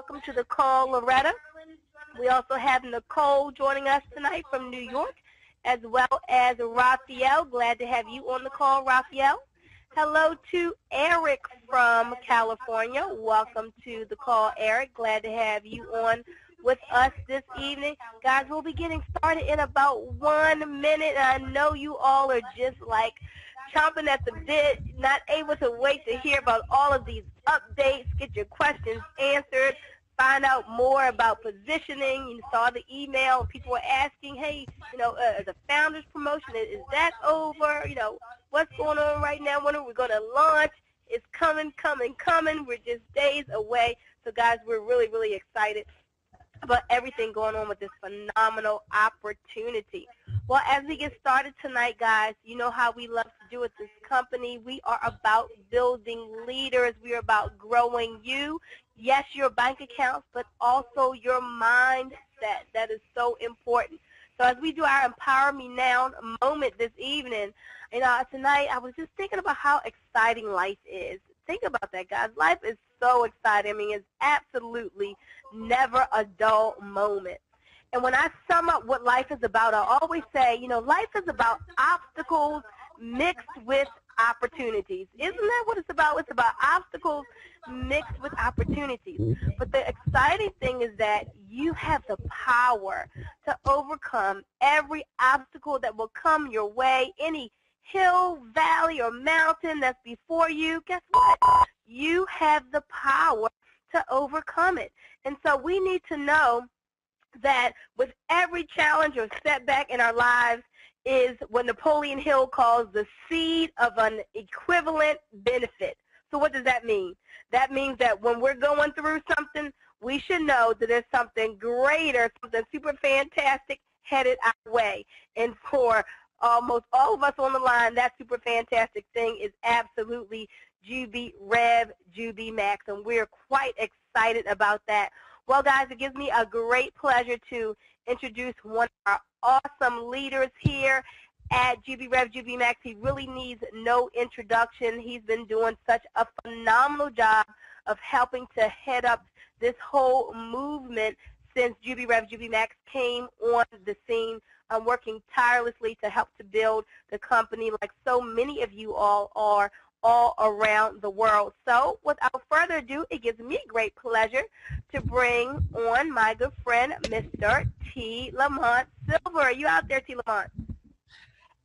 welcome to the call, Loretta. We also have Nicole joining us tonight from New York, as well as Raphael. Glad to have you on the call, Raphael. Hello to Eric from California. Welcome to the call, Eric. Glad to have you on with us this evening. Guys, we'll be getting started in about 1 minute. I know you all are just like chomping at the bit, not able to wait to hear about all of these updates, get your questions answered, find out more about positioning. You saw the email, and people were asking, hey, the founders promotion, is that over? What's going on right now? When are we going to launch? It's coming. We're just days away. So, guys, we're really, really excited about everything going on with this phenomenal opportunity. Well, as we get started tonight, guys, you know how we love to do at this company. We are about building leaders. We are about growing you. Yes, your bank accounts, but also your mindset. That is so important. So as we do our Empower Me Now moment this evening, tonight I was just thinking about how exciting life is. Think about that, guys. Life is so exciting. I mean, it's absolutely never a dull moment. And when I sum up what life is about, I always say, life is about obstacles mixed with opportunities. Isn't that what it's about? It's about obstacles mixed with opportunities. But the exciting thing is that you have the power to overcome every obstacle that will come your way, any hill, valley, or mountain that's before you. Guess what? You have the power to overcome it. And so we need to know that with every challenge or setback in our lives is what Napoleon Hill calls the seed of an equivalent benefit. So what does that mean? That means that when we're going through something, we should know that there's something greater, something super fantastic headed our way. And for almost all of us on the line, that super fantastic thing is absolutely JubiREV JubiMAX, and we're quite excited about that. Well, guys, it gives me a great pleasure to introduce one of our awesome leaders here at JubiREV JubiMAX. He really needs no introduction. He's been doing such a phenomenal job of helping to head up this whole movement since JubiREV JubiMAX came on the scene, working tirelessly to help to build the company like so many of you all are all around the world. So without further ado, it gives me great pleasure to bring on my good friend, Mr. T. Lamont Silver. Are you out there, T. Lamont?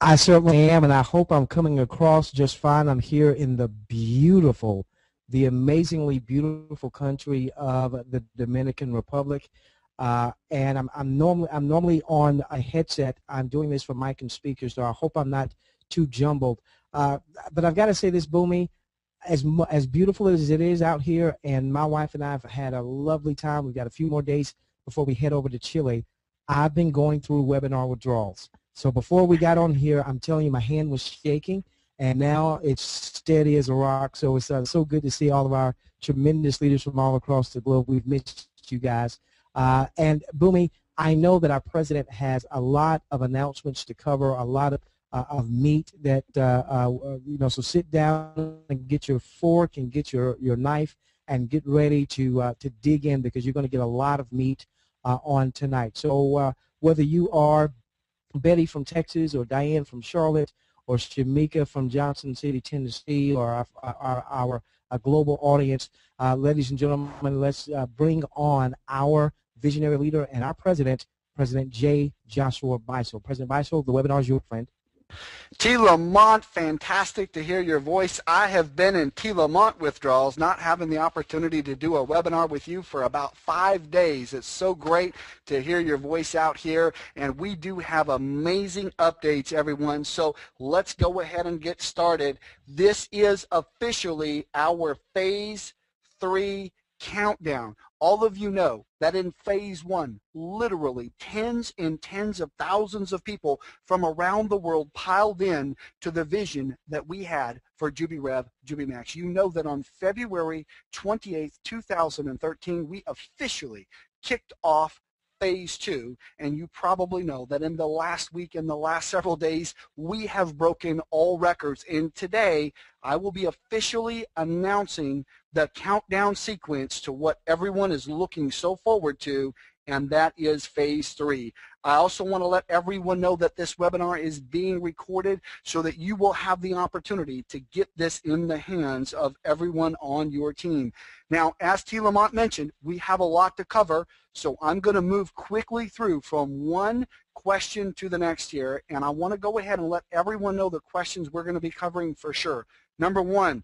I certainly am, and I hope I'm coming across just fine. I'm here in the amazingly beautiful country of the Dominican Republic, and I'm normally on a headset. I'm doing this for mic and speakers, so I hope I'm not too jumbled. But I've got to say this, Boomy, as beautiful as it is out here, and my wife and I have had a lovely time. We've got a few more days before we head over to Chile. I've been going through webinar withdrawals. So before we got on here, I'm telling you, my hand was shaking, and now it's steady as a rock. So it's so good to see all of our tremendous leaders from all across the globe. We've missed you guys. And Boomy, I know that our president has a lot of announcements to cover, a lot of meat that, so sit down and get your fork and get your knife and get ready to dig in, because you're going to get a lot of meat on tonight. So whether you are Betty from Texas or Diane from Charlotte or Shamika from Johnson City, Tennessee, or our global audience, ladies and gentlemen, let's bring on our visionary leader and our president, President J. Joshua Beisel. President Beisel, the webinar is your friend. T. Lamont, fantastic to hear your voice. I have been in T. Lamont withdrawals, not having the opportunity to do a webinar with you for about 5 days. It's so great to hear your voice out here, and we do have amazing updates, everyone. So let's go ahead and get started. This is officially our Phase 3 countdown. All of you know that in Phase 1, literally tens and tens of thousands of people from around the world piled in to the vision that we had for JubiREV JubiMAX. You know that on February 28th, 2013, we officially kicked off Phase 2, and you probably know that in the last week, in the last several days, we have broken all records. And today, I will be officially announcing the countdown sequence to what everyone is looking so forward to, and that is phase 3. I also want to let everyone know that this webinar is being recorded so that you will have the opportunity to get this in the hands of everyone on your team. Now, as T. Lamont mentioned, we have a lot to cover, so I'm going to move quickly through from one question to the next here, and I want to go ahead and let everyone know the questions we're going to be covering for sure. Number 1,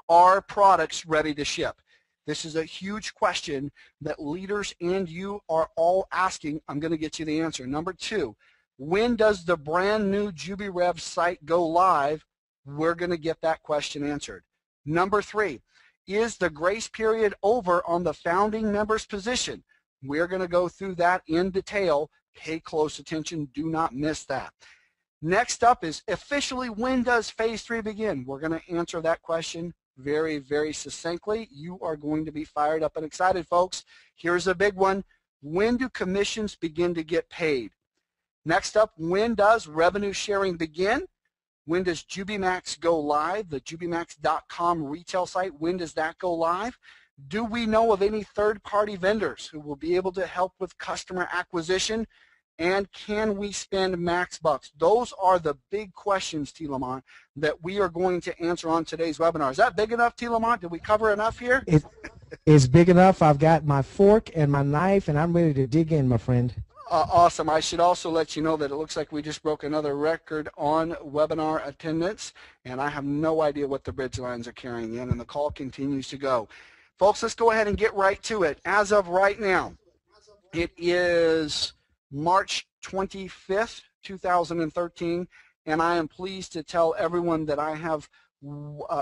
are products ready to ship? This is a huge question that leaders and you are all asking. I'm going to get you the answer. Number 2, when does the brand new JubiREV site go live? We're going to get that question answered. Number 3, is the grace period over on the founding member's position? We're going to go through that in detail. Pay close attention. Do not miss that. Next up is officially, when does phase 3 begin? We're going to answer that question very, very succinctly. You are going to be fired up and excited, folks. Here's a big one. When do commissions begin to get paid? Next up, when does revenue sharing begin? When does JubiMAX go live? The JubiMAX.com retail site, when does that go live? Do we know of any third-party vendors who will be able to help with customer acquisition? And can we spend max bucks? Those are the big questions, T. Lamont, that we are going to answer on today's webinar. Is that big enough, T. Lamont? Did we cover enough here? It's big enough. I've got my fork and my knife, and I'm ready to dig in, my friend. Awesome. I should also let you know that it looks like we just broke another record on webinar attendance, and I have no idea what the bridge lines are carrying in, and the call continues to go. Folks, let's go ahead and get right to it. As of right now, it is March 25th, 2013, and I am pleased to tell everyone that I have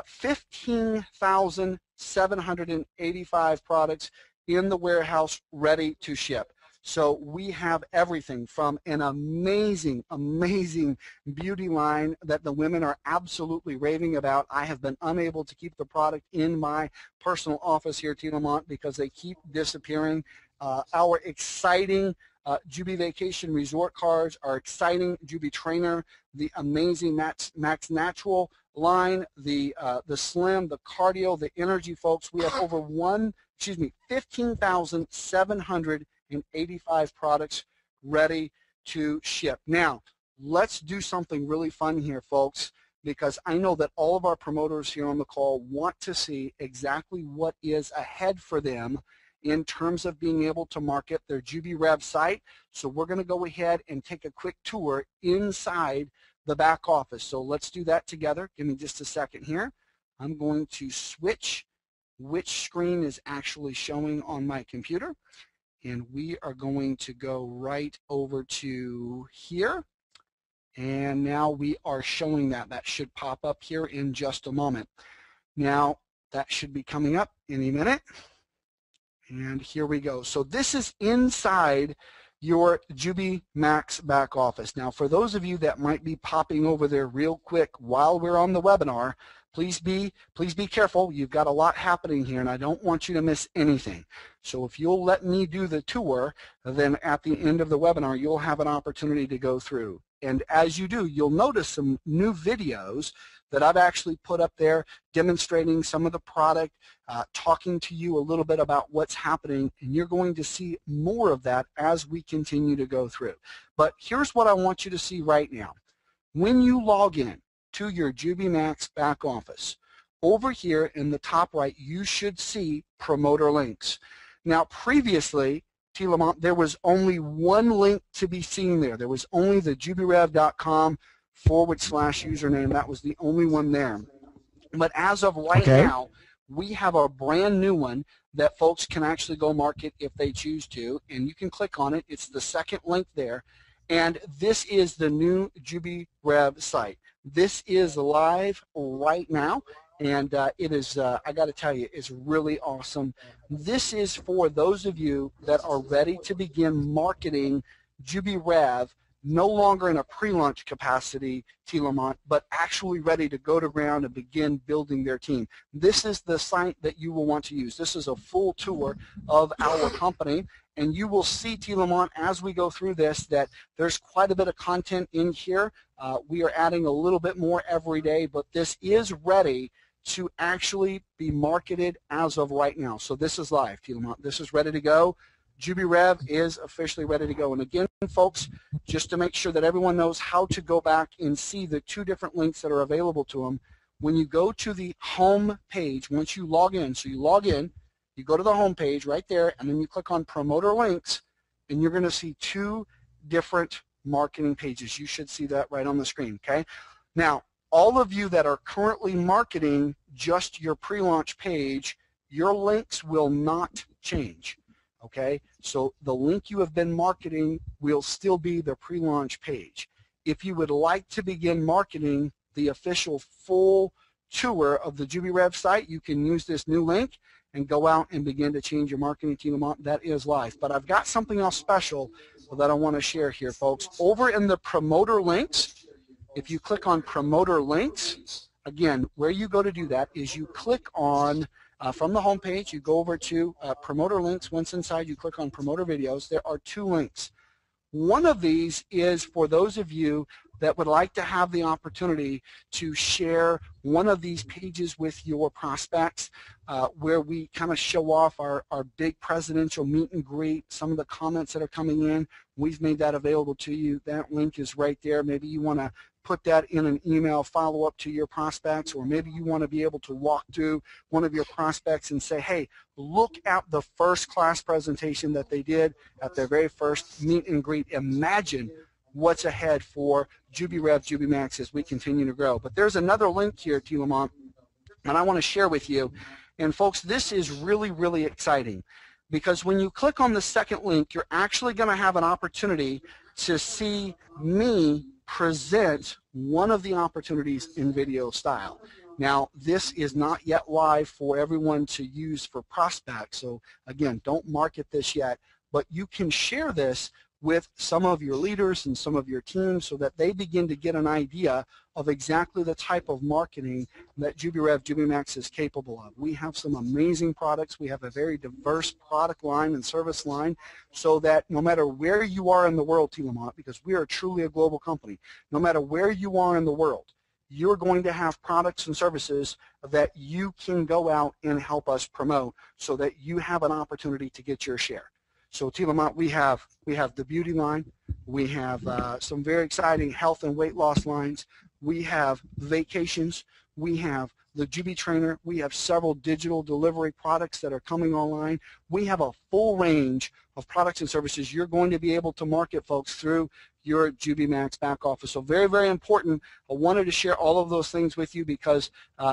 15,785 products in the warehouse ready to ship. So we have everything from an amazing, amazing beauty line that the women are absolutely raving about. I have been unable to keep the product in my personal office here at T. Lamont because they keep disappearing. Our exciting Jubi Vacation Resort cards, our exciting Jubi Trainer, the amazing Max Natural line, the Slim, the Cardio, the Energy, folks. We have over 15,785 products ready to ship. Now, let's do something really fun here, folks, because I know that all of our promoters here on the call want to see exactly what is ahead for them in terms of being able to market their JubiREV site. So we're going to go ahead and take a quick tour inside the back office. So let's do that together. Give me just a second here. I'm going to switch which screen is actually showing on my computer. And we are going to go right over to here. And now we are showing that. That should pop up here in just a moment. Now, that should be coming up any minute. And here we go. So this is inside your JubiMAX back office. Now, for those of you that might be popping over there real quick while we're on the webinar, please be careful. You've got a lot happening here, and I don't want you to miss anything. So if you'll let me do the tour, then at the end of the webinar, you'll have an opportunity to go through. And as you do, you'll notice some new videos that I've actually put up there demonstrating some of the product, talking to you a little bit about what's happening, and you're going to see more of that as we continue to go through. But here's what I want you to see right now. When you log in to your JubiMAX back office, over here in the top right, you should see promoter links. Now, previously, T. Lamont, there was only one link to be seen there. There was only the JubiREV.com/username. That was the only one there. But as of right now, we have a brand new one that folks can actually go market if they choose to, and you can click on it. It's the second link there, and this is the new JubiREV site. This is live right now, and it is, I got to tell you, it's really awesome. This is for those of you that are ready to begin marketing JubiREV no longer in a pre-launch capacity, T. Lamont, but actually ready to go to ground and begin building their team. This is the site that you will want to use. This is a full tour of our company, and you will see, T. Lamont, as we go through this, that there's quite a bit of content in here. We are adding a little bit more every day, but this is ready to actually be marketed as of right now. So this is live, T. Lamont. This is ready to go. JubiREV is officially ready to go. And again, folks, just to make sure that everyone knows how to go back and see the two different links that are available to them, when you go to the home page, once you log in, so you log in, you go to the home page right there, and then you click on promoter links, and you're going to see two different marketing pages. You should see that right on the screen, okay? Now, all of you that are currently marketing just your pre-launch page, your links will not change. Okay, so the link you have been marketing will still be the pre-launch page. If you would like to begin marketing the official full tour of the JubiREV site, you can use this new link and go out and begin to change your marketing team. That is live. But I've got something else special that I want to share here, folks. Over in the promoter links, if you click on promoter links, again, where you go to do that is you click on from the home page, you go over to promoter links. Once inside, you click on promoter videos. There are two links. One of these is for those of you that would like to have the opportunity to share one of these pages with your prospects, where we kind of show off our big presidential meet and greet, some of the comments that are coming in. We've made that available to you. That link is right there. Maybe you want to put that in an email follow-up to your prospects, or maybe you want to be able to walk through one of your prospects and say, hey, look at the first class presentation that they did at their very first meet and greet. Imagine what's ahead for JubiREV JubiMAX as we continue to grow. But there's another link here, T. Lamont, and I want to share with you. And folks, this is really, really exciting, because when you click on the second link, you're actually going to have an opportunity to see me present one of the opportunities in video style. Now, this is not yet live for everyone to use for prospects, so again, don't market this yet, but you can share this with some of your leaders and some of your teams so that they begin to get an idea of exactly the type of marketing that JubiREV JubiMAX is capable of. We have some amazing products. We have a very diverse product line and service line, so that no matter where you are in the world, T. Lamont, because we are truly a global company, no matter where you are in the world, you're going to have products and services that you can go out and help us promote so that you have an opportunity to get your share. So, T. Lamont, we have the beauty line, we have some very exciting health and weight loss lines, we have vacations, we have the Jubi Trainer, we have several digital delivery products that are coming online. We have a full range of products and services you're going to be able to market, folks, through your JubiMAX back office. So very, very important. I wanted to share all of those things with you because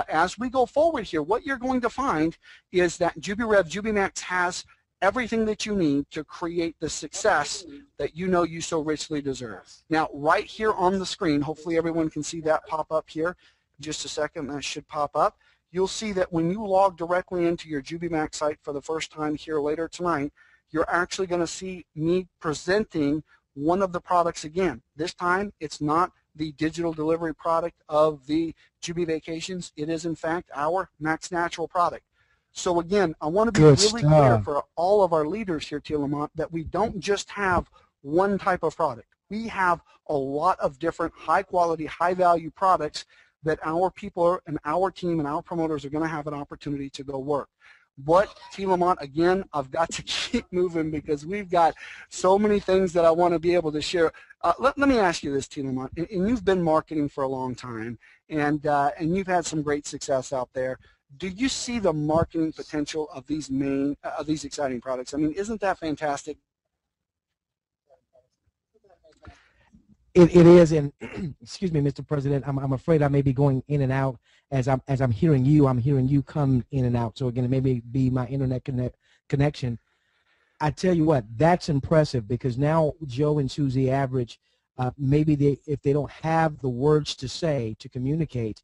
as we go forward here, what you're going to find is that JubiREV JubiMAX has everything that you need to create the success that you know you so richly deserve. Now, right here on the screen, hopefully everyone can see that pop up here. In just a second, that should pop up. You'll see that when you log directly into your JubiMAX site for the first time here later tonight, you're actually going to see me presenting one of the products again. This time, it's not the digital delivery product of the Jubi Vacations. It is, in fact, our Max Natural product. So again, I want to be really clear for all of our leaders here, T. Lamont, that we don't just have one type of product. We have a lot of different high-quality, high-value products that our people and our team and our promoters are going to have an opportunity to go work. But, T. Lamont, again, I've got to keep moving because we've got so many things that I want to be able to share. Let me ask you this, T. Lamont, and you've been marketing for a long time, and you've had some great success out there. Do you see the marketing potential of these exciting products? I mean, isn't that fantastic? It is, and excuse me, Mr. President, I'm afraid I may be going in and out as I'm hearing you. I'm hearing you come in and out. So again, it may be my internet connection. I tell you what, that's impressive, because now Joe and Susie average, maybe if they don't have the words to say to communicate,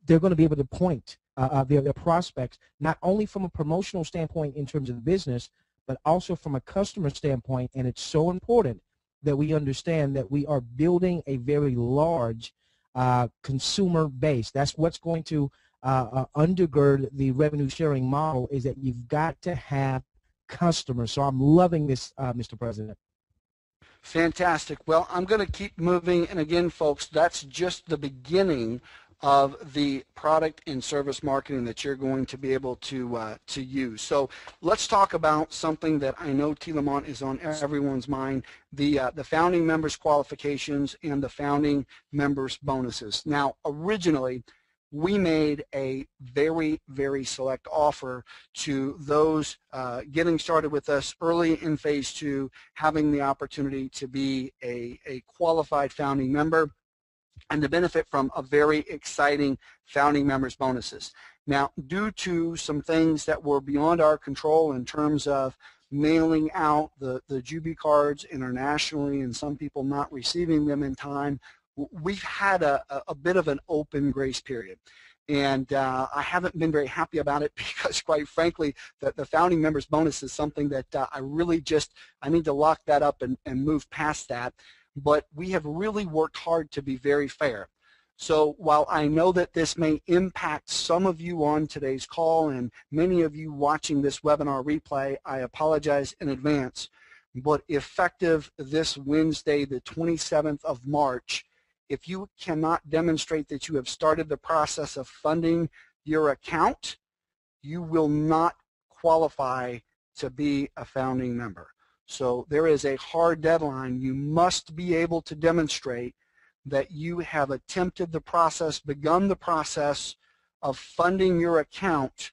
they're going to be able to point their prospects, not only from a promotional standpoint in terms of the business, but also from a customer standpoint. And it's so important that we understand that we are building a very large consumer base. That's what's going to undergird the revenue sharing model, is that you've got to have customers. So I'm loving this, Mr. President. Fantastic. Well, I'm going to keep moving, and again, folks, that's just the beginning of the product and service marketing that you're going to be able to use. So let's talk about something that I know T. Lamont is on everyone's mind, the founding members qualifications and the founding members bonuses. Now, originally, we made a very, very select offer to those getting started with us early in phase 2, having the opportunity to be a qualified founding member and to benefit from a very exciting founding members bonuses. Now, due to some things that were beyond our control in terms of mailing out the Jubi cards internationally and some people not receiving them in time, we've had a bit of an open grace period. And I haven't been very happy about it because, quite frankly, the founding members bonus is something that I need to lock that up and move past that. But we have really worked hard to be very fair. So while I know that this may impact some of you on today's call and many of you watching this webinar replay, I apologize in advance. But effective this Wednesday, the 27th of March, if you cannot demonstrate that you have started the process of funding your account, you will not qualify to be a founding member. So there is a hard deadline. You must be able to demonstrate that you have attempted the process, begun the process of funding your account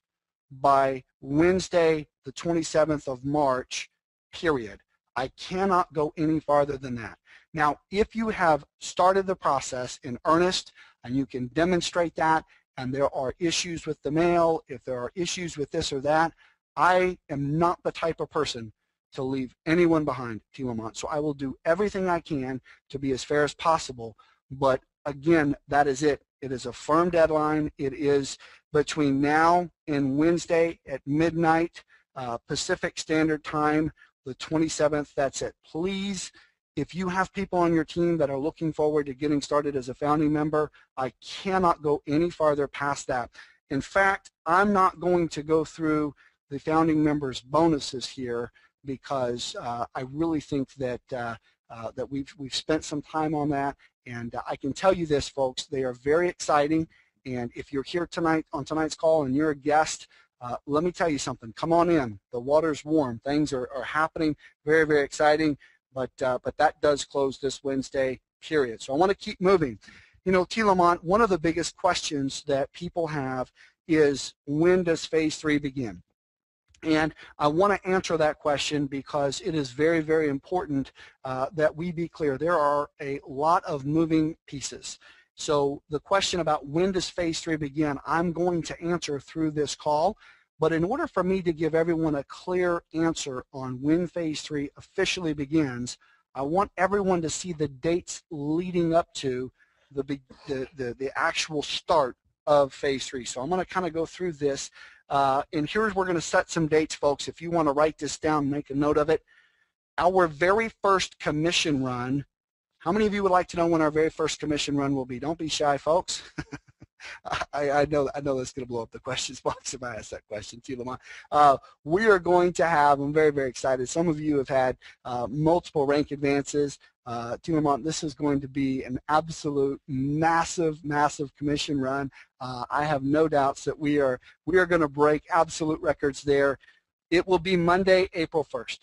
by Wednesday, the 27th of March, period. I cannot go any farther than that. Now, if you have started the process in earnest and you can demonstrate that, and there are issues with the mail, if there are issues with this or that, I am not the type of person to leave anyone behind, T. Lamont. So I will do everything I can to be as fair as possible. But again, that is it. It is a firm deadline. It is between now and Wednesday at midnight Pacific Standard Time, the 27th. That's it. Please, if you have people on your team that are looking forward to getting started as a founding member, I cannot go any farther past that. In fact, I'm not going to go through the founding members bonuses here because I really think that that we've spent some time on that, and I can tell you this, folks, they are very exciting. And if you're here tonight on tonight's call and you're a guest, let me tell you something. Come on in. The water's warm. Things are happening. Very, very exciting. But that does close this Wednesday period. So I want to keep moving. You know, T. Lamont, one of the biggest questions that people have is, when does phase 3 begin? And I want to answer that question because it is very, very important that we be clear. There are a lot of moving pieces. So the question about when does phase 3 begin, I'm going to answer through this call. But in order for me to give everyone a clear answer on when phase 3 officially begins, I want everyone to see the dates leading up to the actual start of phase 3. So I'm going to kind of go through this. And here's, we're going to set some dates, folks. If you want to write this down, make a note of it. Our very first commission run, how many of you would like to know when our very first commission run will be? Don't be shy, folks. I know that's going to blow up the questions box if I ask that question, T. Lamont. We are going to have, I'm very, very excited. Some of you have had multiple rank advances. T. Lamont, this is going to be an absolute massive, massive commission run. I have no doubts that we are going to break absolute records there. It will be Monday, April 1st,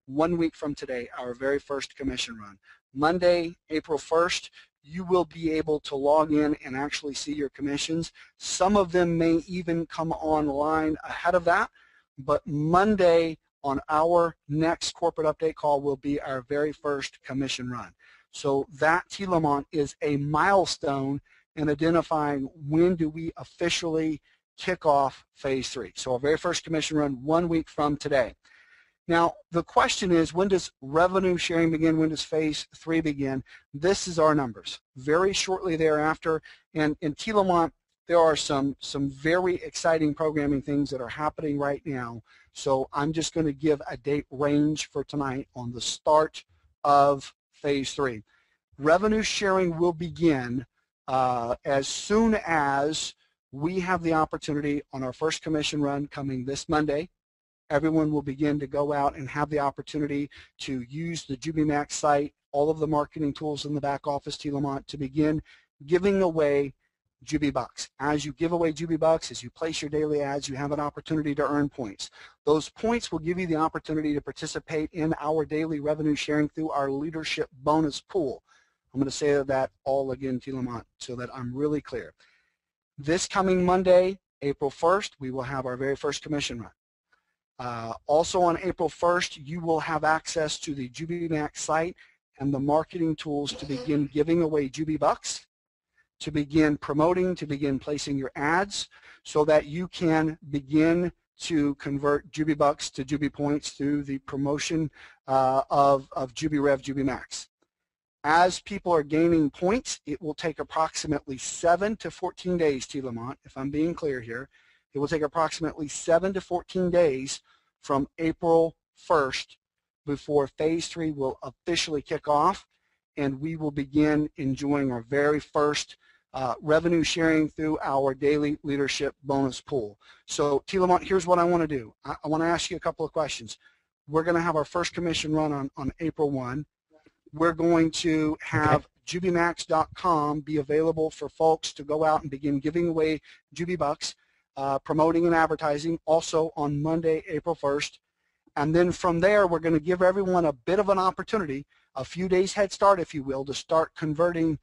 1 week from today, our very first commission run. Monday, April 1st, you will be able to log in and actually see your commissions. Some of them may even come online ahead of that, but Monday on our next corporate update call will be our very first commission run. So that, T. Lamont, is a milestone in identifying when do we officially kick off phase 3. So our very first commission run 1 week from today. Now, the question is, when does revenue sharing begin? When does phase 3 begin? This is our numbers. Very shortly thereafter, and in T. Lamont, there are some very exciting programming things that are happening right now. So I'm just going to give a date range for tonight on the start of Phase 3. Revenue sharing will begin as soon as we have the opportunity on our first commission run coming this Monday. Everyone will begin to go out and have the opportunity to use the JubiMAX site, all of the marketing tools in the back office, T. Lamont, to begin giving away JubiBucks. As you give away JubiBucks, as you place your daily ads, you have an opportunity to earn points. Those points will give you the opportunity to participate in our daily revenue sharing through our leadership bonus pool. I'm going to say that all again, T. Lamont, so that I'm really clear. This coming Monday, April 1st, we will have our very first commission run. Also on April 1st, you will have access to the JubiMAX site and the marketing tools to begin giving away JubiBucks, to begin promoting, to begin placing your ads, so that you can begin to convert JubiBucks to Jubi points through the promotion of JubiREV JubiMAX. As people are gaining points, it will take approximately 7 to 14 days, T. Lamont, if I'm being clear here. It will take approximately 7 to 14 days from April 1st before Phase 3 will officially kick off, and we will begin enjoying our very first revenue sharing through our daily leadership bonus pool. So, T. Lamont, here's what I want to do. I want to ask you a couple of questions. We're going to have our first commission run on April 1. We're going to have JubiMAX.com be available for folks to go out and begin giving away JubiBucks, promoting and advertising, also on Monday, April 1st. And then from there, we're going to give everyone a bit of an opportunity, a few days head start, if you will, to start converting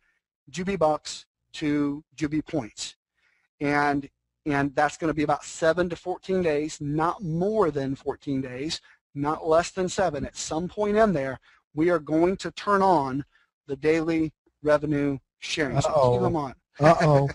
JubiBucks to Jubi points. And that's going to be about 7 to 14 days, not more than 14 days, not less than 7. At some point in there, we are going to turn on the daily revenue sharing. So, T. Lamont. Yeah,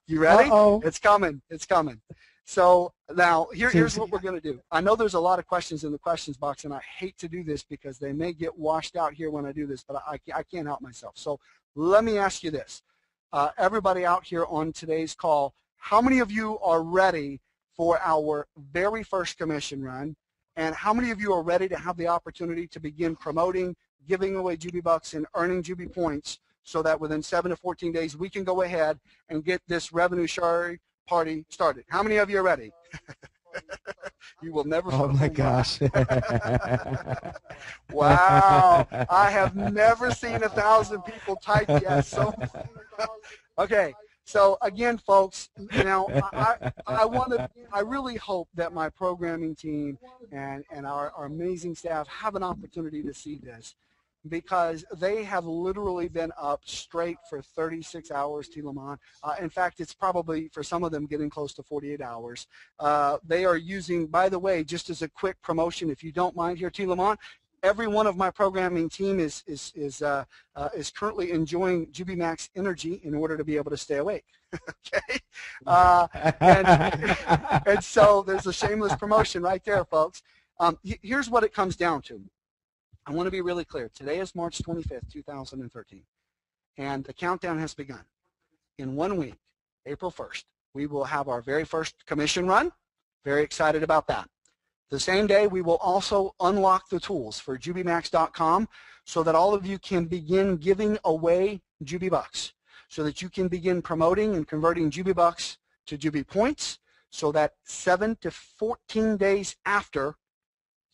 you ready? It's coming. It's coming. So now here's what we're going to do. I know there's a lot of questions in the questions box, and I hate to do this because they may get washed out here when I do this, but I can't help myself. So let me ask you this. Everybody out here on today's call, how many of you are ready for our very first commission run? And how many of you are ready to have the opportunity to begin promoting, giving away JubiBucks, and earning Jubi points so that within 7 to 14 days we can go ahead and get this revenue sharing party started? How many of you are ready? You will never. Oh my gosh. Wow. I have never seen 1,000 people type yes. So, okay. So again, folks, now I really hope that my programming team and our amazing staff have an opportunity to see this, because they have literally been up straight for 36 hours, T. Lamont. In fact, it's probably, for some of them, getting close to 48 hours. They are using, by the way, just as a quick promotion, if you don't mind here, T. Lamont, every one of my programming team is currently enjoying JubiMAX energy in order to be able to stay awake. Okay, and so there's a shameless promotion right there, folks. Here's what it comes down to. I want to be really clear. Today is March 25th, 2013, and the countdown has begun. In 1 week, April 1st, we will have our very first commission run. Very excited about that. The same day, we will also unlock the tools for JubiMAX.com so that all of you can begin giving away JubiBucks, so that you can begin promoting and converting JubiBucks to Jubi points, so that 7 to 14 days after,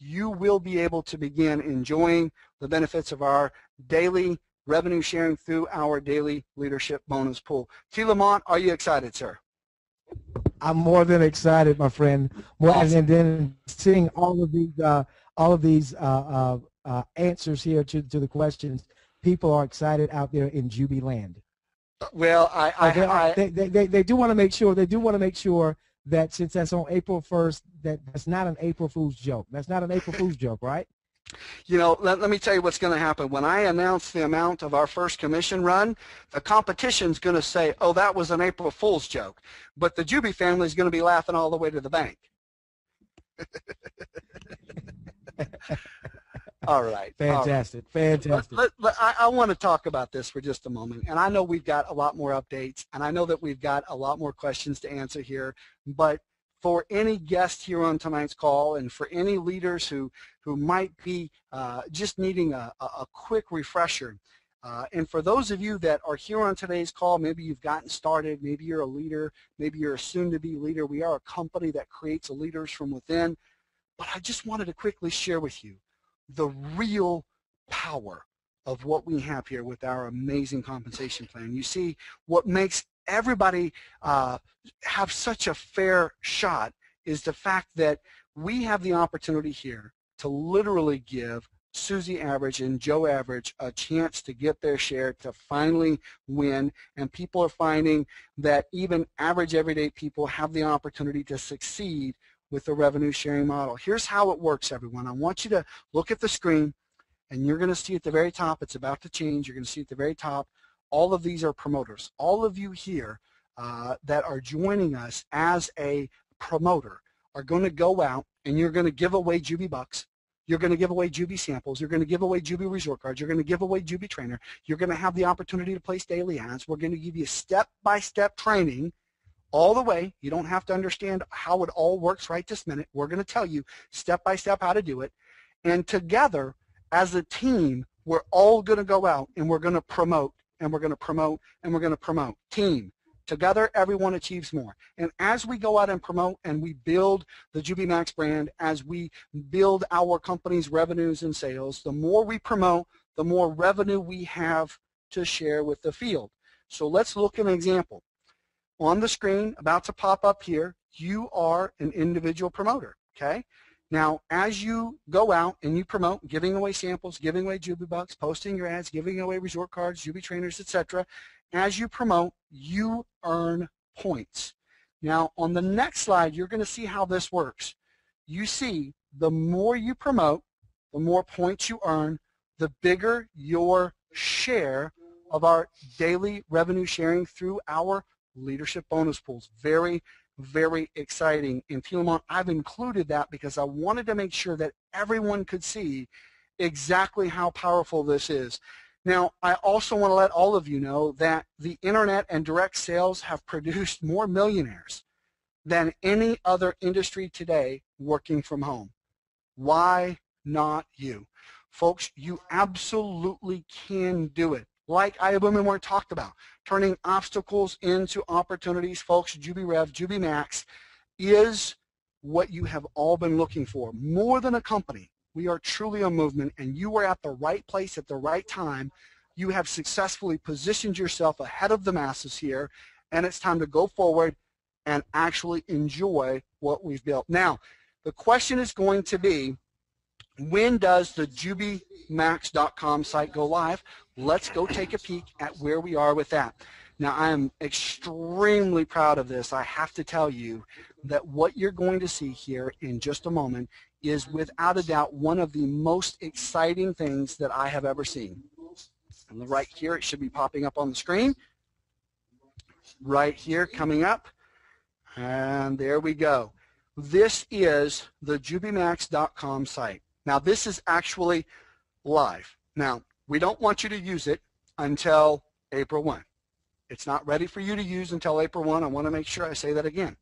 you will be able to begin enjoying the benefits of our daily revenue sharing through our daily leadership bonus pool. T. Lamont, are you excited, sir? I'm more than excited, my friend. Well, Awesome. And then seeing all of these answers here to the questions, people are excited out there in Jubi land. Well, they do want to make sure. They do want to make sure that since that's on April 1st, that's not an April Fool's joke. That's not an April Fool's joke, right? You know, let me tell you what's going to happen. When I announce the amount of our first commission run, the competition's going to say, oh, that was an April Fool's joke. But the Jubi family is going to be laughing all the way to the bank. All right. Fantastic. All right. Fantastic. I want to talk about this for just a moment. And I know we've got a lot more updates, and I know that we've got a lot more questions to answer here. But for any guest here on tonight's call and for any leaders who might be just needing a quick refresher. And for those of you that are here on today's call, maybe you've gotten started, maybe you're a leader, maybe you're a soon-to-be leader. We are a company that creates leaders from within. But I just wanted to quickly share with you the real power of what we have here with our amazing compensation plan. You see, what makes everybody have such a fair shot is the fact that we have the opportunity here to literally give Susie Average and Joe Average a chance to get their share, to finally win, and people are finding that even average everyday people have the opportunity to succeed with the revenue sharing model. Here's how it works, everyone. I want you to look at the screen, and you're going to see at the very top, it's about to change, you're going to see at the very top, all of these are promoters. All of you here that are joining us as a promoter are going to go out and you're going to give away JubiBucks. You're going to give away Jubi samples. You're going to give away Jubi resort cards. You're going to give away Jubi trainer. You're going to have the opportunity to place daily ads. We're going to give you step-by-step training all the way. You don't have to understand how it all works right this minute. We're going to tell you step-by-step how to do it. And together, as a team, we're all going to go out and we're going to promote, and we're going to promote, and we're going to promote. Team. Together, everyone achieves more. And as we go out and promote and we build the JubiMAX brand, as we build our company's revenues and sales, the more we promote, the more revenue we have to share with the field. So let's look at an example. On the screen, about to pop up here, you are an individual promoter, okay? Now, as you go out and you promote, giving away samples, giving away JubiBucks, posting your ads, giving away resort cards, Jubi trainers, etc., as you promote, you earn points. Now, on the next slide, you're going to see how this works. You see, the more you promote, the more points you earn, the bigger your share of our daily revenue sharing through our leadership bonus pools. Very, very exciting. In Piedmont, I've included that because I wanted to make sure that everyone could see exactly how powerful this is. Now, I also want to let all of you know that the internet and direct sales have produced more millionaires than any other industry today working from home. Why not you? Folks, you absolutely can do it. Like Women talked about, turning obstacles into opportunities. Folks, JubiREV JubiMAX is what you have all been looking for. More than a company. We are truly a movement, and you are at the right place at the right time. You have successfully positioned yourself ahead of the masses here, and it's time to go forward and actually enjoy what we've built. Now, the question is going to be, when does the JubiMAX.com site go live? Let's go take a peek at where we are with that. Now, I am extremely proud of this. I have to tell you that what you're going to see here in just a moment is without a doubt one of the most exciting things that I have ever seen. And right here, it should be popping up on the screen. Right here, coming up. And there we go. This is the JubiMAX.com site. Now, this is actually live. Now, we don't want you to use it until April 1. It's not ready for you to use until April 1. I want to make sure I say that again.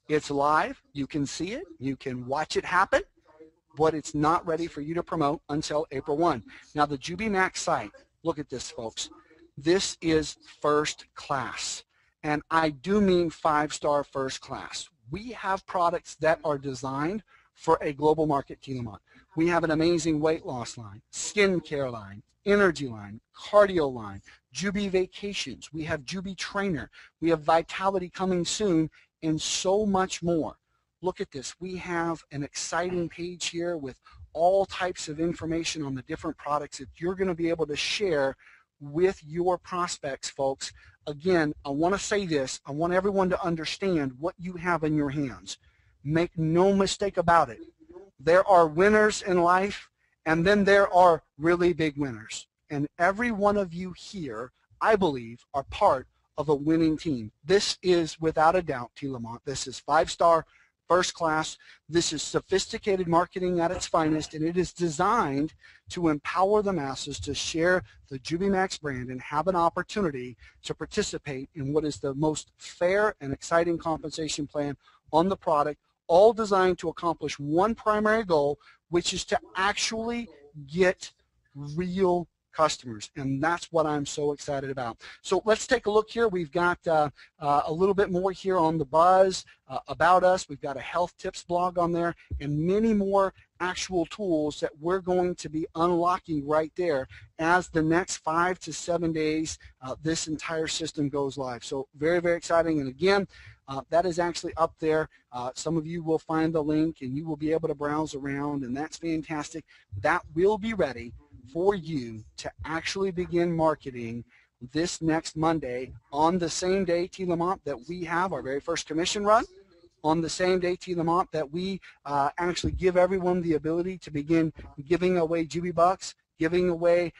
It's live. You can see it. You can watch it happen. But it's not ready for you to promote until April 1. Now, the JubiMAX site, look at this, folks. This is first class. And I do mean 5-star first class. We have products that are designed for a global market, Piedmont. We have an amazing weight loss line, skincare line, energy line, cardio line, Jubi vacations. We have Jubi trainer. We have vitality coming soon, and so much more. Look at this. We have an exciting page here with all types of information on the different products that you're going to be able to share with your prospects, folks. Again, I want to say this. I want everyone to understand what you have in your hands. Make no mistake about it. There are winners in life, and then there are really big winners. And every one of you here, I believe, are part of a winning team. This is, without a doubt, T. Lamont, this is 5-star first class. This is sophisticated marketing at its finest, and it is designed to empower the masses to share the JubiMAX brand and have an opportunity to participate in what is the most fair and exciting compensation plan on the product, all designed to accomplish one primary goal, which is to actually get real customers, and that's what I'm so excited about. So let's take a look here. We've got a little bit more here on the buzz, about us. We've got a health tips blog on there, and many more actual tools that we're going to be unlocking right there as the next 5 to 7 days this entire system goes live. So very, very exciting. And again, that is actually up there. Some of you will find the link and you will be able to browse around, and that's fantastic. That will be ready for you to actually begin marketing this next Monday on the same day, T. Lamont, that we have our very first commission run, on the same day, T. Lamont, that we actually give everyone the ability to begin giving away JubiBucks, giving away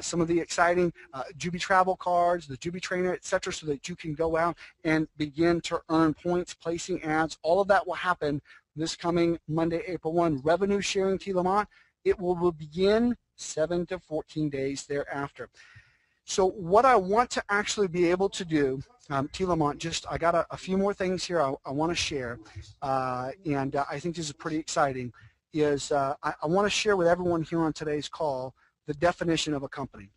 some of the exciting Jubi travel cards, the Jubi trainer, etc., so that you can go out and begin to earn points, placing ads. All of that will happen this coming Monday, April 1. Revenue sharing, T. Lamont, it will begin 7 to 14 days thereafter. So what I want to actually be able to do, T. Lamont, I got a few more things here I want to share, and I think this is pretty exciting, is I want to share with everyone here on today's call the definition of a company.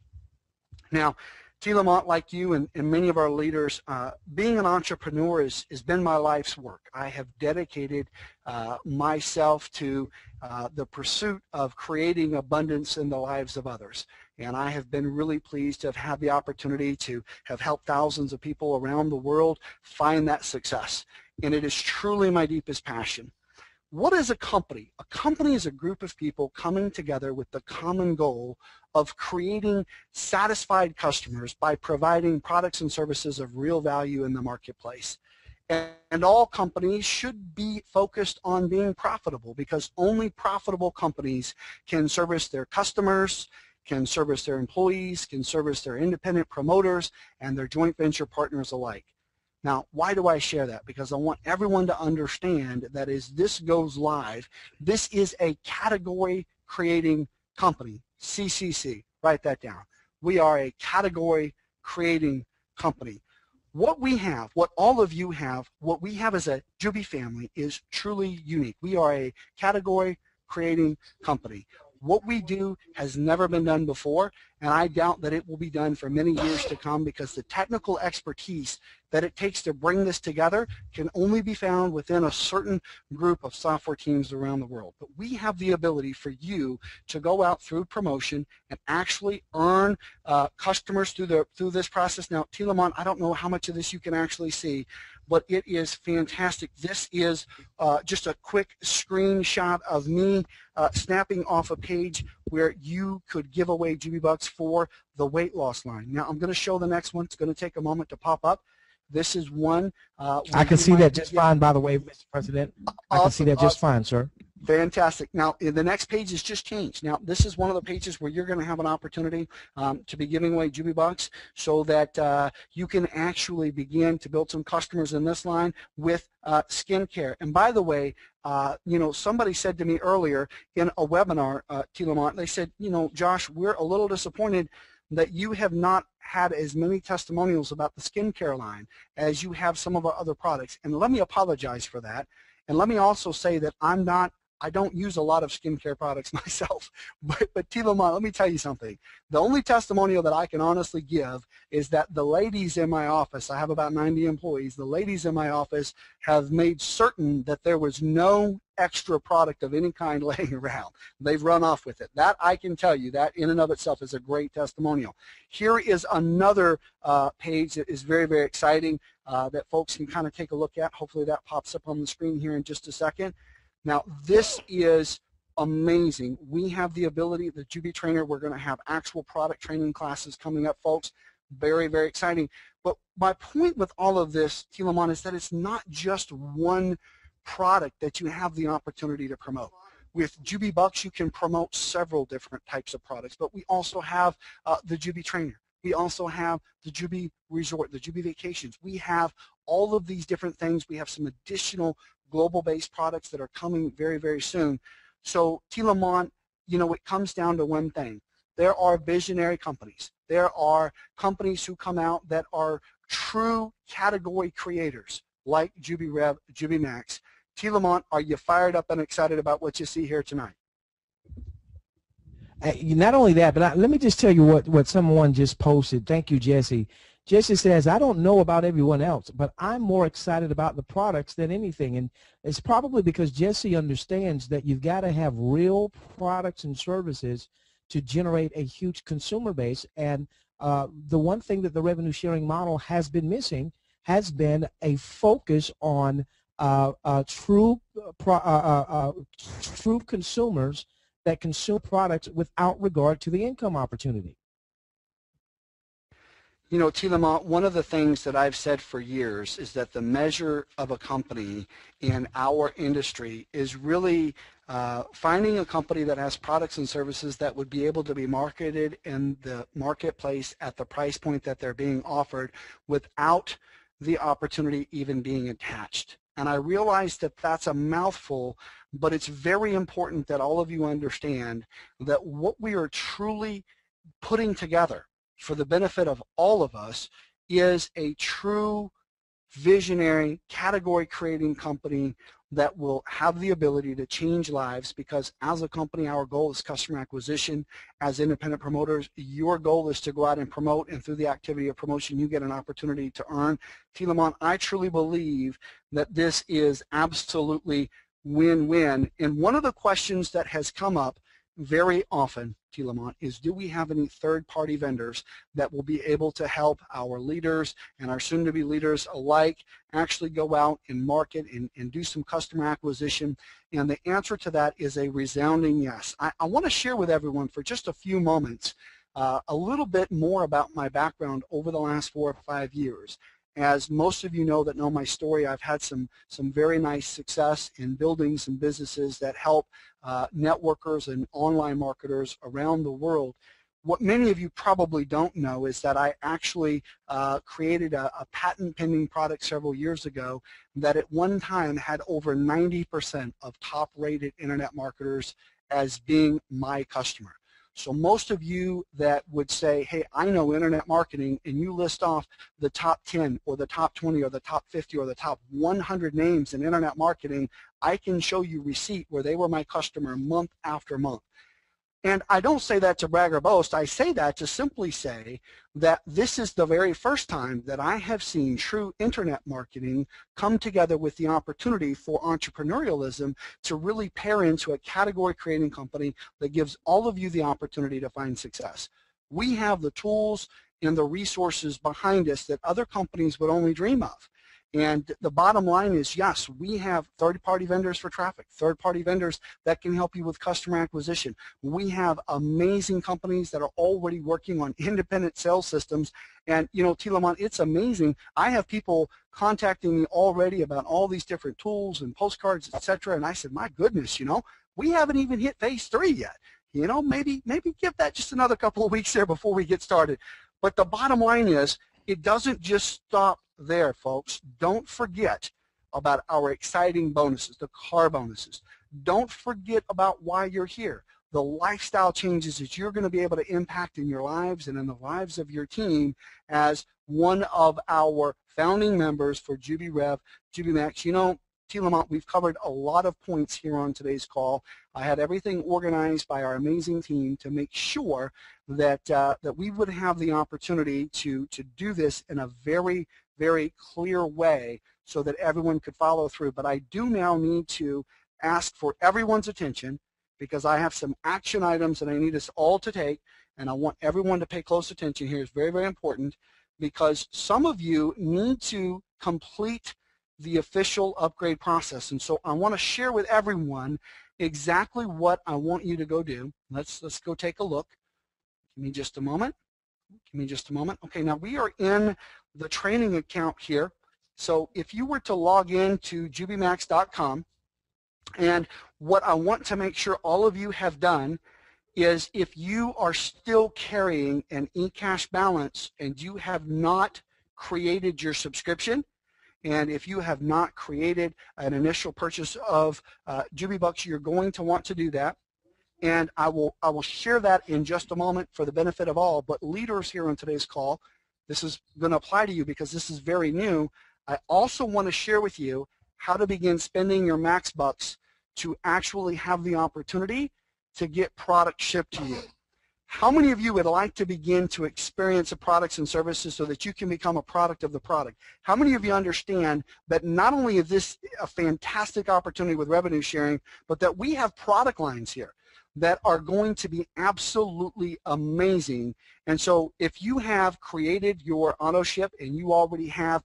Now, T. Lamont, like you and many of our leaders, being an entrepreneur has been my life's work. I have dedicated myself to the pursuit of creating abundance in the lives of others. And I have been really pleased to have had the opportunity to have helped thousands of people around the world find that success. And it is truly my deepest passion. What is a company? A company is a group of people coming together with the common goal of creating satisfied customers by providing products and services of real value in the marketplace. And all companies should be focused on being profitable, because only profitable companies can service their customers, can service their employees, can service their independent promoters, and their joint venture partners alike. Now, why do I share that? Because I want everyone to understand that as this goes live, this is a category creating company, CCC. Write that down. We are a category creating company. What we have, what all of you have, what we have as a Jubi family is truly unique. We are a category creating company. What we do has never been done before, and I doubt that it will be done for many years to come, because the technical expertise that it takes to bring this together can only be found within a certain group of software teams around the world. But we have the ability for you to go out through promotion and actually earn customers through this process. Now, T. Lamont, I don't know how much of this you can actually see, but it is fantastic. This is just a quick screenshot of me snapping off a page where you could give away JubiBucks for the weight loss line. Now, I'm going to show the next one. It's going to take a moment to pop up. This is one. I can see that just fine, by the way, Mr. President. I can see that just fine, sir. Fantastic. Now, the next page has just changed. Now, this is one of the pages where you're going to have an opportunity to be giving away JubiBucks, so that you can actually begin to build some customers in this line with skincare. And by the way, you know, somebody said to me earlier in a webinar, T. Lamont, they said, you know, Josh, we're a little disappointed that you have not had as many testimonials about the skincare line as you have some of our other products. And let me apologize for that. And let me also say that I don't use a lot of skincare products myself, but T. Lamont, let me tell you something. The only testimonial that I can honestly give is that the ladies in my office, I have about 90 employees, the ladies in my office have made certain that there was no extra product of any kind laying around. They've run off with it. That I can tell you, that in and of itself is a great testimonial. Here is another page that is very, very exciting that folks can kind of take a look at. Hopefully that pops up on the screen here in just a second. Now, this is amazing. We have the ability, the Jubi Trainer, we're going to have actual product training classes coming up, folks. Very, very exciting. But my point with all of this, T. Lamont, is that it's not just one product that you have the opportunity to promote. With JubiBucks, you can promote several different types of products, but we also have the Jubi Trainer. We also have the Jubi Resort, the Jubi Vacations. We have all of these different things. We have some additional global-based products that are coming very, very soon. So T. Lamont, you know, it comes down to one thing. There are visionary companies. There are companies who come out that are true category creators, like JubiREV JubiMAX. T. Lamont, are you fired up and excited about what you see here tonight? Not only that, but let me just tell you what someone just posted. Thank you, Jesse. Jesse says, I don't know about everyone else, but I'm more excited about the products than anything. And it's probably because Jesse understands that you've got to have real products and services to generate a huge consumer base. And the one thing that the revenue sharing model has been missing has been a focus on true consumers that consume products without regard to the income opportunity. You know, T. Lamont, one of the things that I've said for years is that the measure of a company in our industry is really finding a company that has products and services that would be able to be marketed in the marketplace at the price point that they're being offered without the opportunity even being attached. And I realize that that's a mouthful, but it's very important that all of you understand that what we are truly putting together for the benefit of all of us is a true visionary category creating company that will have the ability to change lives, because as a company our goal is customer acquisition. As independent promoters, your goal is to go out and promote, and through the activity of promotion you get an opportunity to earn. T. Lamont, I truly believe that this is absolutely win-win. And one of the questions that has come up very often, T. Lamont, is do we have any third-party vendors that will be able to help our leaders and our soon-to-be leaders alike actually go out and market and do some customer acquisition? And the answer to that is a resounding yes. I want to share with everyone for just a few moments a little bit more about my background over the last 4 or 5 years. As most of you know that know my story, I've had some very nice success in building some businesses that help networkers and online marketers around the world. What many of you probably don't know is that I actually created a patent pending product several years ago that at one time had over 90% of top rated internet marketers as being my customer. So most of you that would say, hey, I know internet marketing, and you list off the top 10 or the top 20 or the top 50 or the top 100 names in internet marketing, I can show you receipt where they were my customer month after month. And I don't say that to brag or boast. I say that to simply say that this is the very first time that I have seen true internet marketing come together with the opportunity for entrepreneurialism to really pair into a category creating company that gives all of you the opportunity to find success. We have the tools and the resources behind us that other companies would only dream of. And the bottom line is, yes, we have third-party vendors for traffic, third-party vendors that can help you with customer acquisition. We have amazing companies that are already working on independent sales systems. And, you know, T. Lamont, it's amazing. I have people contacting me already about all these different tools and postcards, etc. And I said, my goodness, you know, we haven't even hit phase 3 yet. You know, maybe give that just another couple of weeks there before we get started. But the bottom line is, it doesn't just stop there, folks. Don't forget about our exciting bonuses, the car bonuses. Don't forget about why you're here, the lifestyle changes that you're going to be able to impact in your lives and in the lives of your team as one of our founding members for JubiREV JubiMAX. You know, T. Lamont, we've covered a lot of points here on today's call. I had everything organized by our amazing team to make sure that that we would have the opportunity to do this in a very, very clear way so that everyone could follow through. But I do now need to ask for everyone's attention, because I have some action items that I need us all to take, and I want everyone to pay close attention here. It's very, very important, because some of you need to complete the official upgrade process. And so I want to share with everyone exactly what I want you to go do. Let's go take a look. Give me just a moment. Give me just a moment. Okay, now we are in the training account here. So if you were to log in to JubiMAX.com, and what I want to make sure all of you have done is, if you are still carrying an eCash balance and you have not created your subscription, And if you have not created an initial purchase of JubiBucks, you're going to want to do that. And I will share that in just a moment for the benefit of all. But leaders here on today's call, this is going to apply to you because this is very new. I also want to share with you how to begin spending your Max Bucks to actually have the opportunity to get product shipped to you. How many of you would like to begin to experience the products and services so that you can become a product of the product? How many of you understand that not only is this a fantastic opportunity with revenue sharing, but that we have product lines here that are going to be absolutely amazing? And so if you have created your auto ship and you already have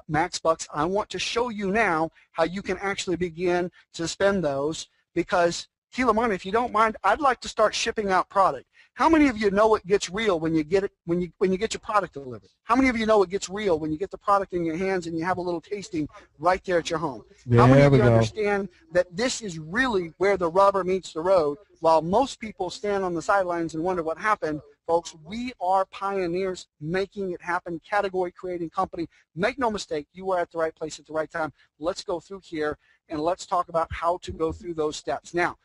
Max Bucks, I want to show you now how you can actually begin to spend those, because Lamont, if you don't mind, I'd like to start shipping out product. How many of you know it gets real when you get it when you get your product delivered? How many of you know it gets real when you get the product in your hands and you have a little tasting right there at your home? How many of you understand that this is really where the rubber meets the road? While most people stand on the sidelines and wonder what happened, folks, we are pioneers making it happen, category creating company. Make no mistake, you are at the right place at the right time. Let's go through here and let's talk about how to go through those steps. Now,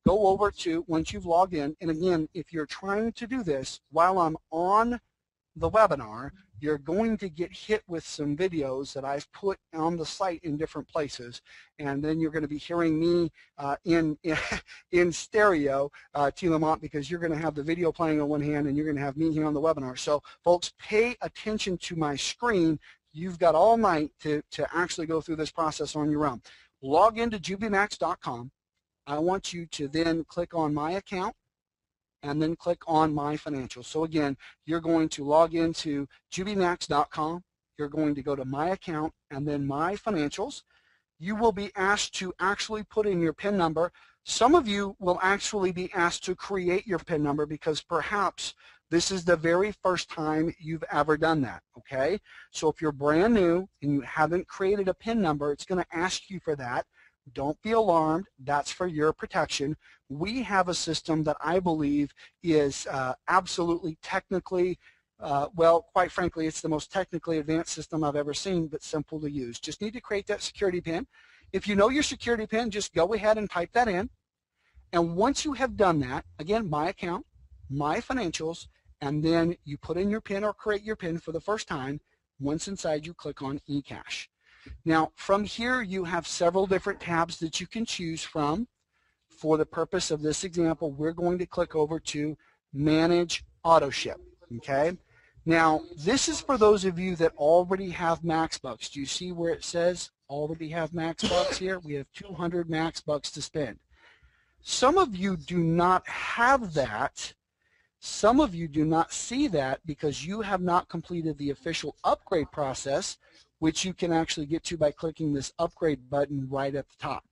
go over to, once you've logged in, and again, if you're trying to do this while I'm on the webinar, you're going to get hit with some videos that I've put on the site in different places, and then you're going to be hearing me in stereo, Lamont, because you're going to have the video playing on one hand and you're going to have me here on the webinar. So, folks, pay attention to my screen. You've got all night to actually go through this process on your own. Log into JubiMAX.com. I want you to then click on My Account and then click on My Financials. So again, you're going to log into JubiMAX.com. You're going to go to My Account and then My Financials. You will be asked to actually put in your PIN number. Some of you will actually be asked to create your PIN number because perhaps this is the very first time you've ever done that, okay? So if you're brand new and you haven't created a PIN number, it's going to ask you for that. Don't be alarmed. That's for your protection. We have a system that I believe is absolutely technically, well, quite frankly, it's the most technically advanced system I've ever seen, but simple to use. Just need to create that security PIN. If you know your security PIN, just go ahead and type that in. And once you have done that, again, My Account, My Financials, and then you put in your PIN or create your PIN for the first time. Once inside, you click on eCash. Now, from here, you have several different tabs that you can choose from. For the purpose of this example, we're going to click over to Manage Auto Ship, okay? Now, this is for those of you that already have Max Bucks. Do you see where it says already have Max Bucks here? We have 200 Max Bucks to spend. Some of you do not have that. Some of you do not see that because you have not completed the official upgrade process, which you can actually get to by clicking this upgrade button right at the top.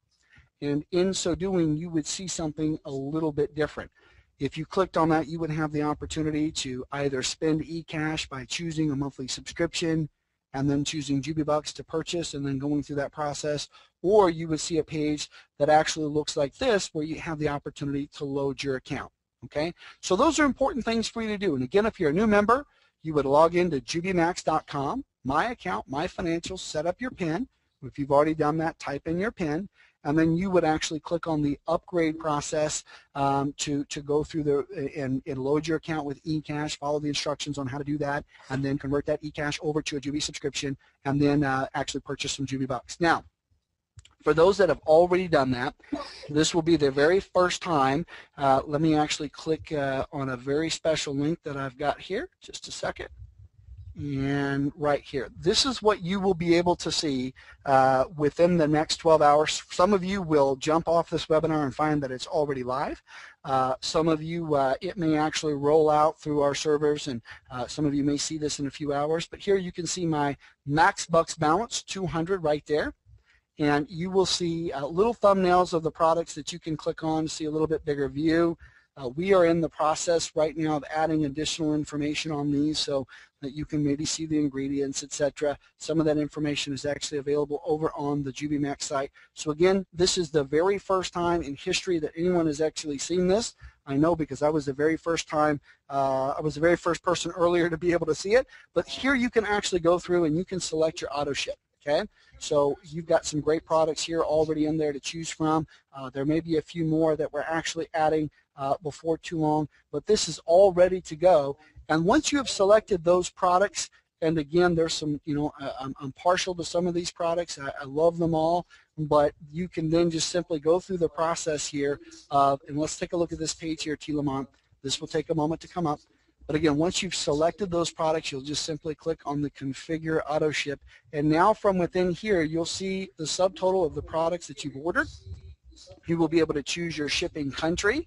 And in so doing, you would see something a little bit different. If you clicked on that, you would have the opportunity to either spend eCash by choosing a monthly subscription and then choosing JubiBucks to purchase and then going through that process, or you would see a page that actually looks like this where you have the opportunity to load your account. Okay? So those are important things for you to do. And again, if you're a new member, you would log into JubiMAX.com, My Account, My Financials, set up your PIN. If you've already done that, type in your PIN, and then you would actually click on the upgrade process to go through and load your account with eCash, follow the instructions on how to do that, and then convert that eCash over to a Jubi subscription, and then actually purchase some JubiBucks. Now, for those that have already done that, this will be the very first time. Let me actually click on a very special link that I've got here. Just a second. And right here. This is what you will be able to see within the next 12 hours. Some of you will jump off this webinar and find that it's already live. Some of you, it may actually roll out through our servers, and some of you may see this in a few hours. But here you can see my Max Bucks balance, 200 right there. And you will see little thumbnails of the products that you can click on to see a little bit bigger view. We are in the process right now of adding additional information on these so that you can maybe see the ingredients, etc. Some of that information is actually available over on the JubiMAX site. So again, this is the very first time in history that anyone has actually seen this. I know because I was the very first time, I was the very first person earlier to be able to see it. But here you can actually go through and you can select your auto ship. okay? So you've got some great products here already in there to choose from. There may be a few more that we're actually adding before too long, but this is all ready to go. And once you have selected those products, and again, there's some, I'm partial to some of these products. I love them all, but you can then just simply go through the process here and let's take a look at this page here, T. Lamont. This will take a moment to come up. But again, once you've selected those products, you'll just simply click on the Configure Auto Ship. And now from within here, you'll see the subtotal of the products that you've ordered. You will be able to choose your shipping country,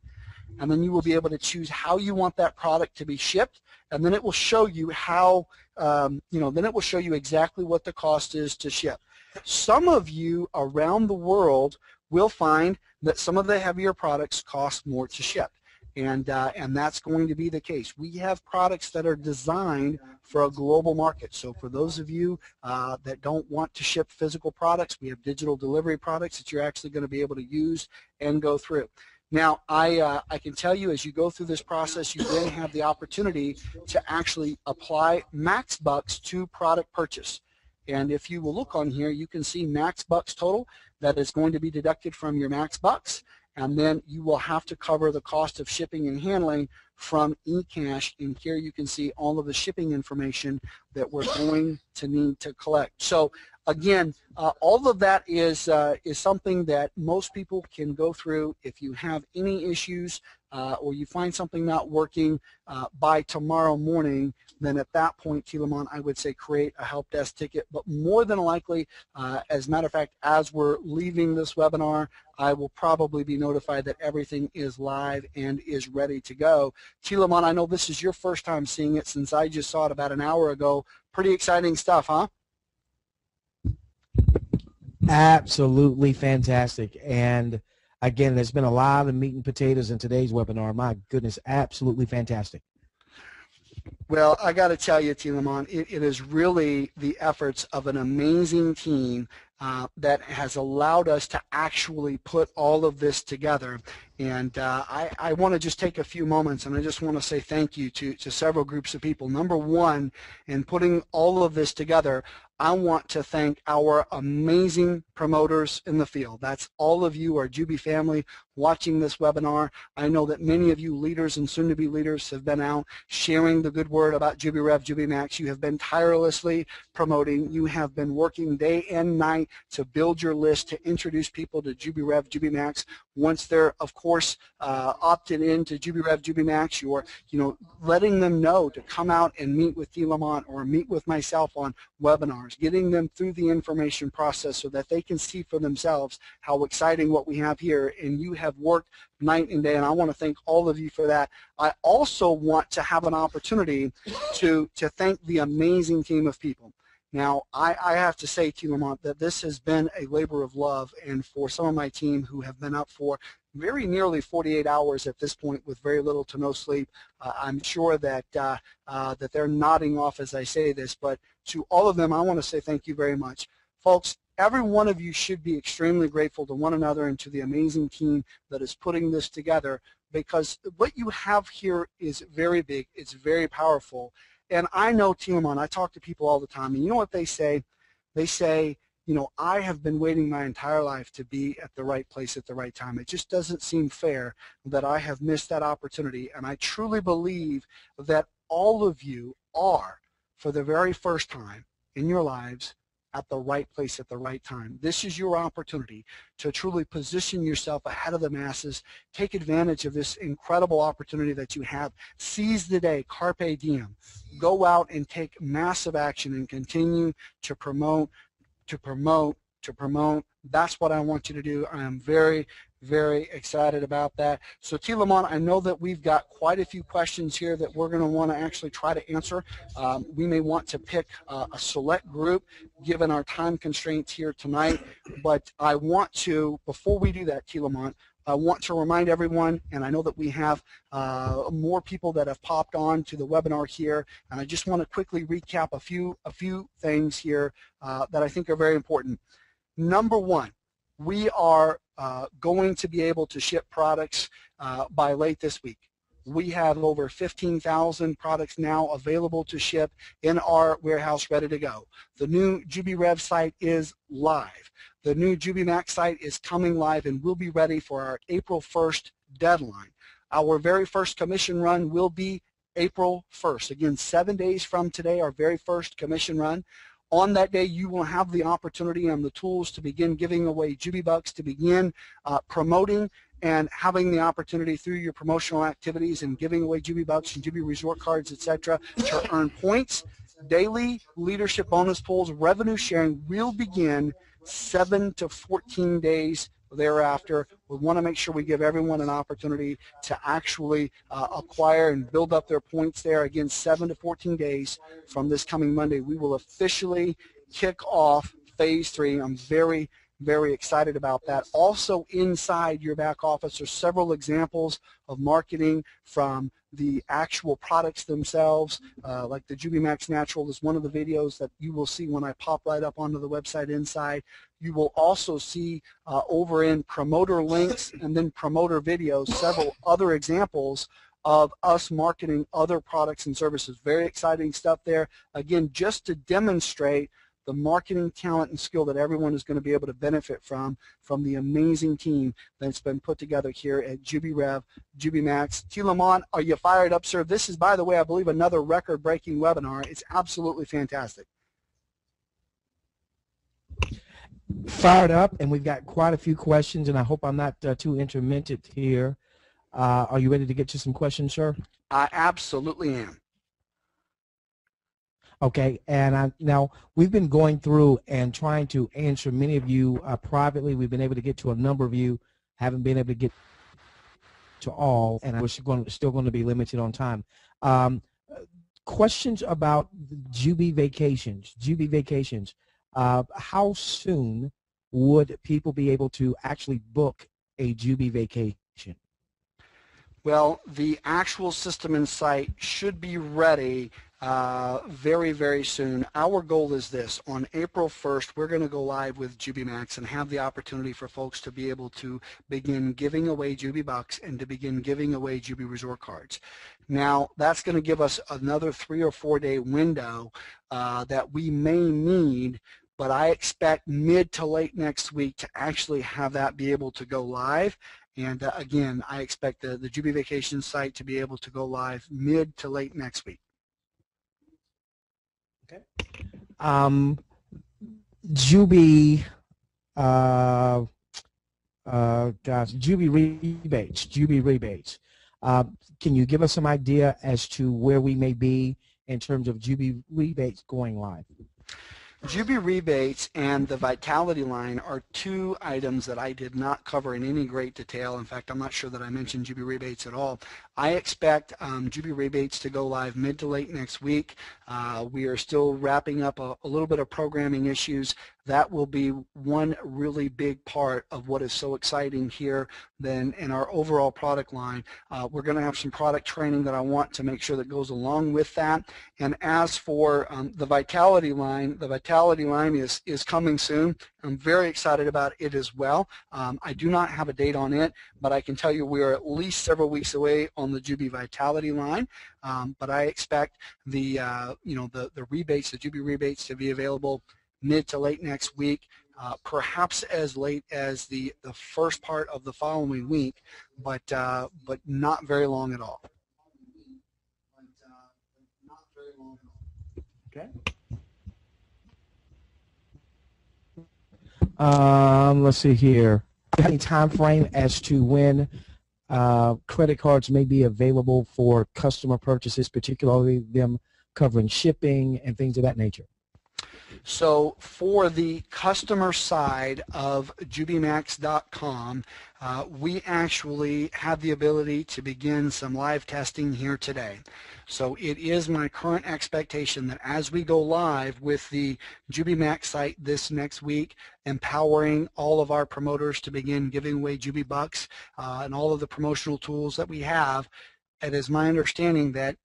and then you will be able to choose how you want that product to be shipped, and then it will show you how, then it will show you exactly what the cost is to ship. Some of you around the world will find that some of the heavier products cost more to ship. And that's going to be the case. We have products that are designed for a global market. So for those of you that don't want to ship physical products, we have digital delivery products that you're actually going to be able to use and go through. Now, I can tell you as you go through this process, you then have the opportunity to actually apply max bucks to product purchase. And if you will look on here, you can see max bucks total that is going to be deducted from your max bucks. And then you will have to cover the cost of shipping and handling from eCash. And here you can see all of the shipping information that we're going to need to collect. So again, all of that is something that most people can go through. If you have any issues or you find something not working by tomorrow morning, then at that point, T. Lamont, I would say create a help desk ticket. But more than likely, as a matter of fact, as we're leaving this webinar, I will probably be notified that everything is live and is ready to go. T. Lamont, I know this is your first time seeing it since I just saw it about an hour ago. Pretty exciting stuff, huh? Absolutely fantastic. And again, there's been a lot of meat and potatoes in today's webinar. My goodness, absolutely fantastic. Well, I got to tell you, T. Lamont, it is really the efforts of an amazing team that has allowed us to actually put all of this together. And I want to just take a few moments, and I just want to say thank you to several groups of people. Number one, in putting all of this together, I want to thank our amazing promoters in the field. That's all of you, our Jubi family, watching this webinar. I know that many of you leaders and soon-to-be leaders have been out sharing the good word about JubiREV JubiMAX. You have been tirelessly promoting. You have been working day and night to build your list, to introduce people to JubiREV JubiMAX. Once they're, of course, opted in to JubiREV JubiMAX, you're letting them know to come out and meet with T. Lamont or meet with myself on webinars, getting them through the information process so that they can see for themselves how exciting what we have here. And you have worked night and day, and I want to thank all of you for that. I also want to have an opportunity to thank the amazing team of people. Now, I have to say, T. Lamont, that this has been a labor of love, and for some of my team who have been up for very nearly 48 hours at this point with very little to no sleep, I'm sure that that they're nodding off as I say this, but to all of them, I want to say thank you very much. Folks, every one of you should be extremely grateful to one another and to the amazing team that is putting this together, because what you have here is very big, it's very powerful. And I know, T. Lamont, I talk to people all the time, and you know what they say? They say, I have been waiting my entire life to be at the right place at the right time. It just doesn't seem fair that I have missed that opportunity. And I truly believe that all of you are, for the very first time in your lives, at the right place at the right time. This is your opportunity to truly position yourself ahead of the masses. Take advantage of this incredible opportunity that you have. Seize the day, carpe diem. Go out and take massive action and continue to promote, to promote, to promote. That's what I want you to do. I am very, very excited about that. So T. Lamont, I know that we've got quite a few questions here that we're going to want to actually try to answer. We may want to pick a select group given our time constraints here tonight, but I want to, before we do that, T. Lamont, I want to remind everyone, and I know that we have more people that have popped on to the webinar here, and I just want to quickly recap a few things here that I think are very important. Number one, we are going to be able to ship products by late this week. We have over 15,000 products now available to ship in our warehouse ready to go. The new JubiREV site is live. The new JubiMAX site is coming live and will be ready for our April 1st deadline. Our very first commission run will be April 1st. Again, 7 days from today, our very first commission run. On that day, you will have the opportunity and the tools to begin giving away JubiBucks, to begin promoting and having the opportunity through your promotional activities and giving away JubiBucks and Jubi Resort cards, etc., to earn points. Daily leadership bonus pools, revenue sharing will begin 7 to 14 days thereafter. We want to make sure we give everyone an opportunity to actually acquire and build up their points there. Again, 7 to 14 days from this coming Monday, we will officially kick off Phase 3. I'm very, very excited about that. Also inside your back office are several examples of marketing from the actual products themselves, like the JubiMAX Natural is one of the videos that you will see when I pop right up onto the website inside. You will also see over in promoter links and then promoter videos several other examples of us marketing other products and services. Very exciting stuff there. Again, just to demonstrate the marketing talent and skill that everyone is going to be able to benefit from the amazing team that's been put together here at JubiREV JubiMAX. T. Lamont, are you fired up, sir? This is, by the way, I believe another record-breaking webinar. It's absolutely fantastic. Fired up, and we've got quite a few questions, and I hope I'm not too intermittent here. Are you ready to get to some questions, sir? I absolutely am. Okay, and now we've been going through and trying to answer many of you privately. We've been able to get to a number of you, haven't been able to get to all, and we're still going to be limited on time. Questions about Jubi Vacations. How soon would people be able to actually book a Jubi vacation? Well, the actual system and site should be ready very, very soon. Our goal is this. On April 1st, we're going to go live with JubiMAX and have the opportunity for folks to be able to begin giving away JubiBucks and to begin giving away Jubi Resort cards. Now, that's going to give us another 3 or 4 day window that we may need, but I expect mid to late next week to actually have that be able to go live. And again, I expect the Jubi Vacation site to be able to go live mid to late next week. Okay. Jubi, Jubi rebates. Can you give us some idea as to where we may be in terms of Jubi rebates going live? Jubi rebates and the Vitality line are two items that I did not cover in any great detail. In fact, I'm not sure that I mentioned Jubi rebates at all. I expect Jubi rebates to go live mid to late next week. We are still wrapping up a little bit of programming issues. That will be one really big part of what is so exciting here then in our overall product line. We're going to have some product training that I want to make sure that goes along with that. And as for the Vitality line is coming soon. I'm very excited about it as well. I do not have a date on it, but I can tell you we are at least several weeks away on the Jubi Vitality line. But I expect the rebates, the Jubi rebates, to be available mid to late next week, perhaps as late as the first part of the following week, but not very long at all. Okay. Let's see here. Any time frame as to when credit cards may be available for customer purchases, particularly them covering shipping and things of that nature? So for the customer side of JubiMAX.com, we actually have the ability to begin some live testing here today. So it is my current expectation that as we go live with the JubiMAX site this next week, empowering all of our promoters to begin giving away JubiBucks and all of the promotional tools that we have, it is my understanding that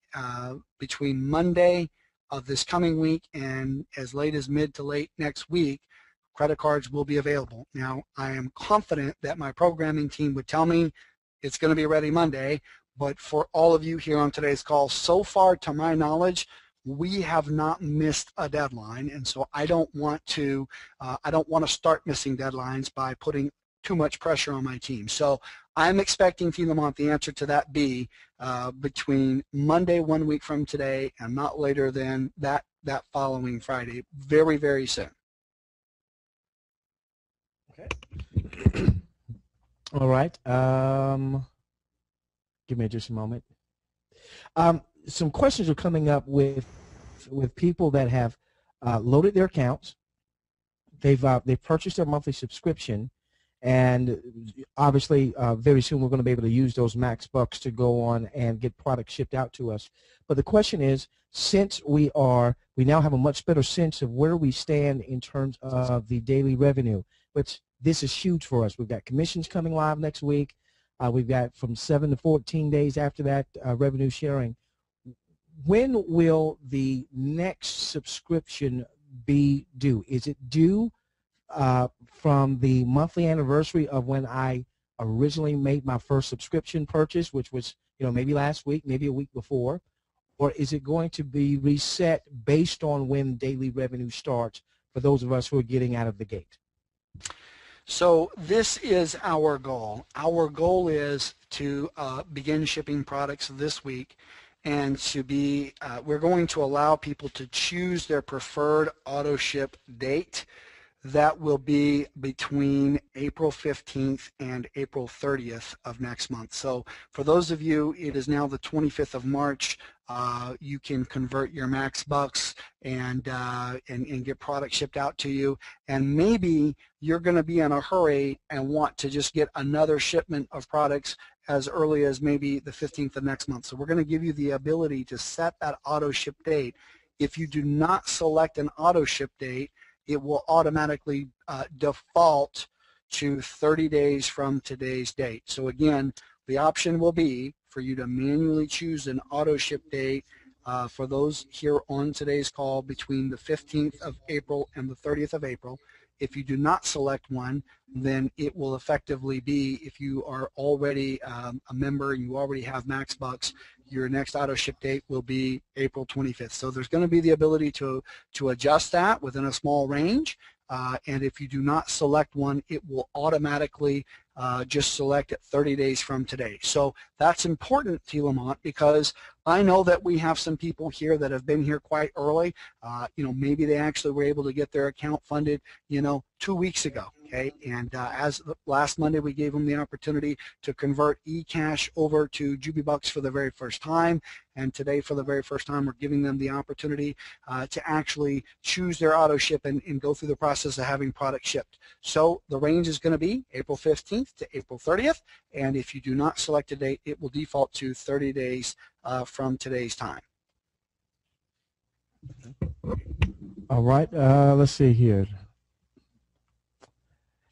between Monday of this coming week and as late as mid to late next week, credit cards will be available. Now, I am confident that my programming team would tell me it's going to be ready Monday, But for all of you here on today's call, so far to my knowledge, we have not missed a deadline, and so I don't want to start missing deadlines by putting too much pressure on my team. So I'm expecting, T. Lamont, the answer to that be between Monday 1 week from today and not later than that following Friday, very, very soon. Okay. All right. Give me just a moment. Some questions are coming up with people that have loaded their accounts. They've purchased their monthly subscription, and obviously very soon we're going to be able to use those Max bucks to go on and get products shipped out to us. But the question is, since we now have a much better sense of where we stand in terms of the daily revenue, which this is huge for us. We've got commissions coming live next week. We've got from 7 to 14 days after that revenue sharing. When will the next subscription be due? Is it due from the monthly anniversary of when I originally made my first subscription purchase, which was maybe last week, maybe a week before, or is it going to be reset based on when daily revenue starts for those of us who are getting out of the gate? So this is our goal. Our goal is to begin shipping products this week, and to be we're going to allow people to choose their preferred auto ship date. That will be between April 15th and April 30th of next month. So for those of you, it is now the 25th of March. You can convert your Max bucks and get product shipped out to you. And maybe you're going to be in a hurry and want to just get another shipment of products as early as maybe the 15th of next month. So we're going to give you the ability to set that auto ship date. If you do not select an auto ship date, it will automatically default to 30 days from today's date. So again, the option will be for you to manually choose an auto ship date for those here on today's call between the 15th of April and the 30th of April. If you do not select one, then it will effectively be, if you are already a member and you already have Max bucks, your next auto ship date will be April 25th. So there's going to be the ability to adjust that within a small range. And if you do not select one, it will automatically just select it 30 days from today. So that's important, T. Lamont, because I know that we have some people here that have been here quite early. Maybe they actually were able to get their account funded, 2 weeks ago. Okay, and as last Monday we gave them the opportunity to convert eCash over to JubiBucks for the very first time, and today for the very first time we're giving them the opportunity to actually choose their auto ship and go through the process of having product shipped. So the range is going to be April 15th to April 30th, and if you do not select a date, it will default to 30 days from today's time. All right, let's see here.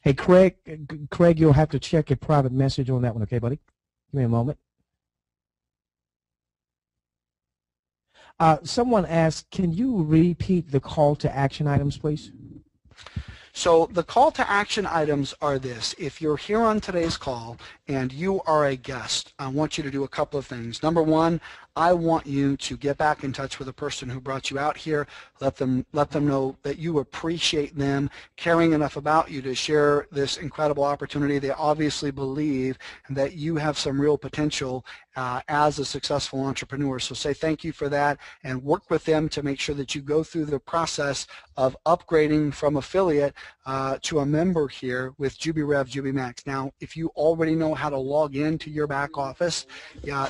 Hey, Craig, you'll have to check a private message on that one, okay, buddy? Give me a moment. Someone asked, can you repeat the call to action items, please? So the call to action items are this. If you're here on today's call and you are a guest, I want you to do a couple of things. Number one, I want you to get back in touch with the person who brought you out here. Let them know that you appreciate them caring enough about you to share this incredible opportunity. They obviously believe that you have some real potential as a successful entrepreneur. So say thank you for that and work with them to make sure that you go through the process of upgrading from affiliate to a member here with JubiREV JubiMAX. Now, if you already know how to log into your back office,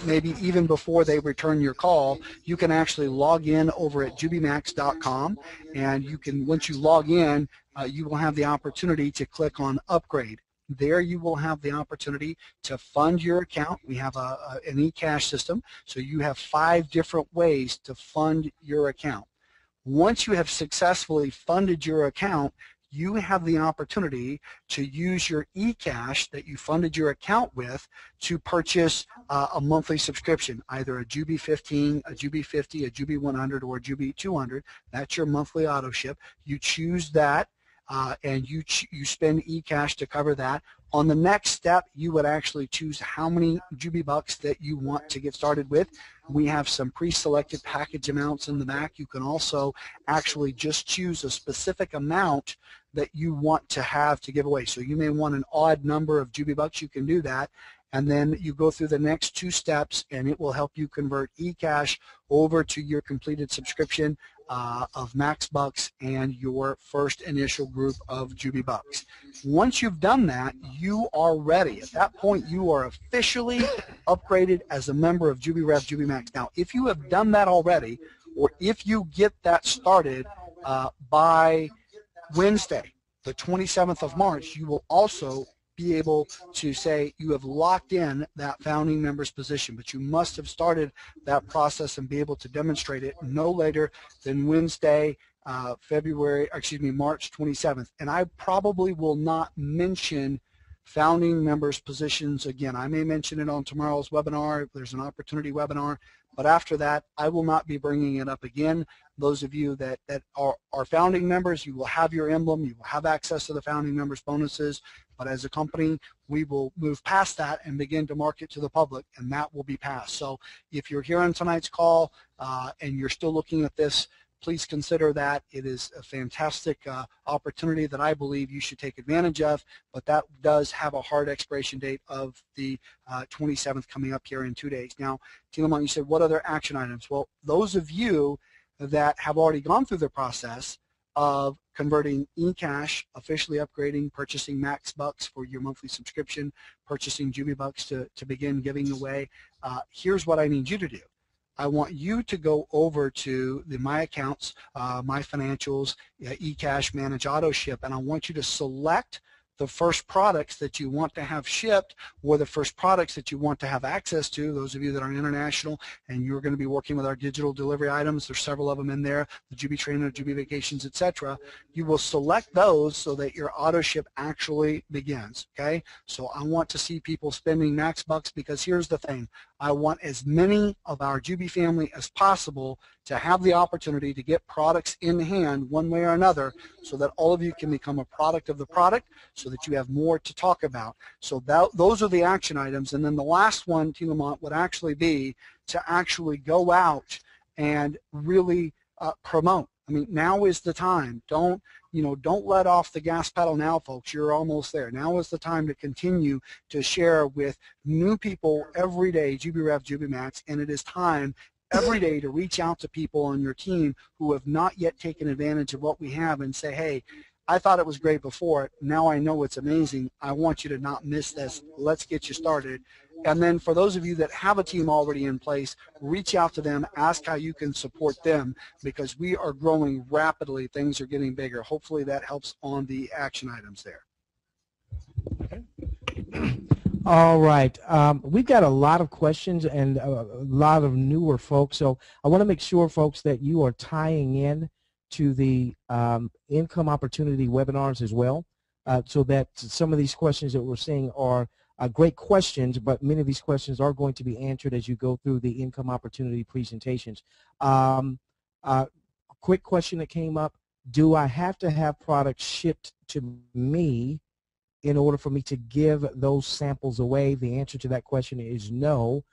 maybe even before they return your call, you can actually log in over at JubiMax.com, and you can, once you log in, you will have the opportunity to click on upgrade. There you will have the opportunity to fund your account. We have an eCash system, so you have 5 different ways to fund your account. Once you have successfully funded your account, you have the opportunity to use your eCash that you funded your account with to purchase a monthly subscription, either a Jubi 15, a Jubi 50, a Jubi 100, or a Jubi 200. That's your monthly auto ship. You choose that. and you spend eCash to cover that. On the next step, you would actually choose how many JubiBucks that you want to get started with. We have some pre-selected package amounts in the back. You can also actually just choose a specific amount that you want to have to give away. So you may want an odd number of JubiBucks. You can do that. And then you go through the next 2 steps, and it will help you convert eCash over to your completed subscription of Max Bucks and your first initial group of JubiBucks. Once you've done that, you are ready. At that point, you are officially upgraded as a member of JubiREV JubiMAX. Now, if you have done that already, or if you get that started by Wednesday, the 27th of March, you will also be able to say you have locked in that founding member's position, but you must have started that process and be able to demonstrate it no later than Wednesday, March 27th. And I probably will not mention founding members positions again. I may mention it on tomorrow's webinar if there's an opportunity webinar, but after that, I will not be bringing it up again. Those of you that are founding members, you will have your emblem, you will have access to the founding members bonuses, but as a company, we will move past that and begin to market to the public, and that will be passed. So if you're here on tonight's call and you're still looking at this, please consider that. It is a fantastic opportunity that I believe you should take advantage of, but that does have a hard expiration date of the 27th coming up here in 2 days. Now, Tilamont, you said what other action items? Well, those of you that have already gone through the process of converting eCash, officially upgrading, purchasing Max Bucks for your monthly subscription, purchasing JubiBucks to begin giving away, here's what I need you to do. I want you to go over to the My Accounts, My Financials, eCash, Manage Auto Ship, and I want you to select the first products that you want to have shipped or the first products that you want to have access to. Those of you that are international and you're going to be working with our digital delivery items, there's several of them in there, the Jubi Trainer, Jubi Vacations, etc. You will select those so that your auto ship actually begins, okay? So I want to see people spending Max Bucks because here's the thing. I want as many of our Jubi family as possible to have the opportunity to get products in hand one way or another so that all of you can become a product of the product so that you have more to talk about. So those are the action items. And then the last one, Tilamont, would actually be to actually go out and really promote. I mean, now is the time. Don't let off the gas pedal now, folks. You're almost there. Now is the time to continue to share with new people every day, JubiREV JubiMAX, and it is time every day to reach out to people on your team who have not yet taken advantage of what we have and say, hey, I thought it was great before. Now I know it's amazing. I want you to not miss this. Let's get you started. And then for those of you that have a team already in place, reach out to them, ask how you can support them because we are growing rapidly. Things are getting bigger. Hopefully that helps on the action items there. All right. We've got a lot of questions and a lot of newer folks, so I want to make sure, folks, that you are tying in to the income opportunity webinars as well, so that some of these questions that we're seeing are great questions, but many of these questions are going to be answered as you go through the income opportunity presentations. Quick question that came up, do I have to have products shipped to me in order for me to give those samples away? The answer to that question is no.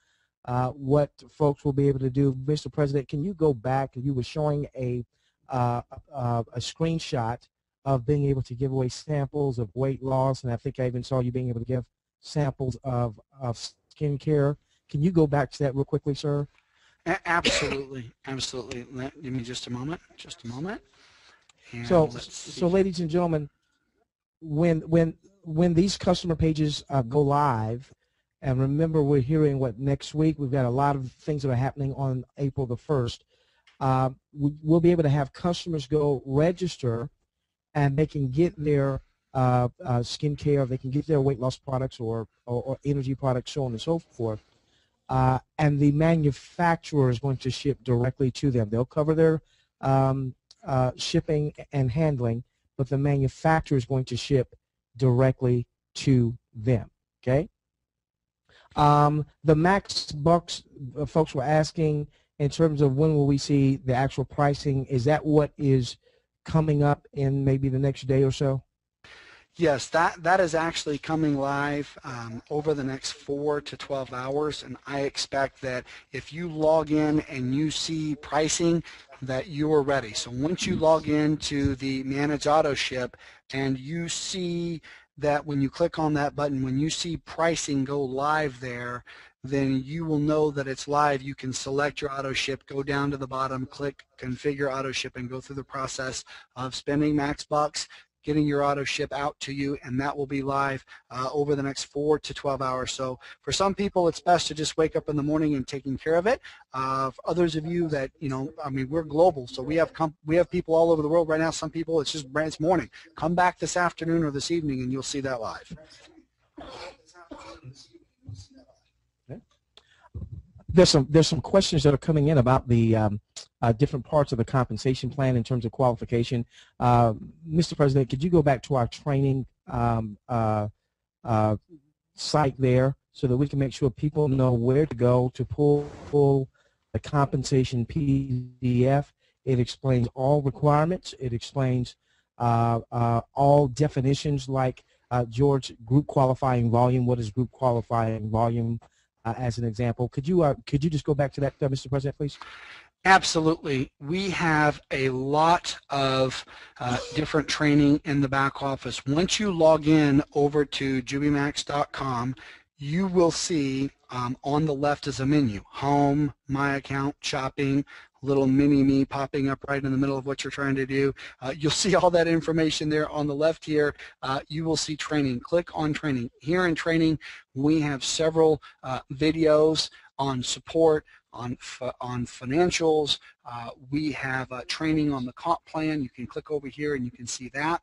What folks will be able to do, Mr. President, can you go back? You were showing a screenshot of being able to give away samples of weight loss, and I think I even saw you being able to give samples of skincare. Can you go back to that real quickly, sir? Absolutely, absolutely. Give me just a moment. And so ladies and gentlemen, when these customer pages go live, and remember we're hearing what next week, we've got a lot of things that are happening on April the 1st. We'll be able to have customers go register, and they can get their skincare, they can get their weight loss products or energy products, so on and so forth. And the manufacturer is going to ship directly to them. They'll cover their shipping and handling, but the manufacturer is going to ship directly to them. Okay. The Max Bucks folks were asking in terms of when will we see the actual pricing. Is that what is coming up in maybe the next day or so? Yes, that is actually coming live over the next 4 to 12 hours, and I expect that if you log in and you see pricing, that you are ready. So once you log into the Manage Auto Ship and you see that when you click on that button, when you see pricing go live there, then you will know that it's live. You can select your auto ship, go down to the bottom, click configure auto ship, and go through the process of spending max bucks, getting your auto ship out to you, and that will be live over the next 4 to 12 hours. So for some people, it's best to just wake up in the morning and taking care of it. For others of you that, I mean, we're global, so we have people all over the world right now. Some people, it's morning. Come back this afternoon or this evening, and you'll see that live. There's some questions that are coming in about the different parts of the compensation plan in terms of qualification. Mr. President, could you go back to our training site there so that we can make sure people know where to go to pull the compensation PDF? It explains all requirements. It explains all definitions, like George, group qualifying volume. What is group qualifying volume? As an example, could you just go back to that, Mr. President, please? Absolutely. We have a lot of different training in the back office. Once you log in over to JubiMAX.com, you will see on the left is a menu: Home, My Account, Shopping, little mini me popping up right in the middle of what you're trying to do. You'll see all that information there. On the left here, you will see training. Click on training. Here in training, we have several videos on support, on financials. We have training on the comp plan. You can click over here and you can see that.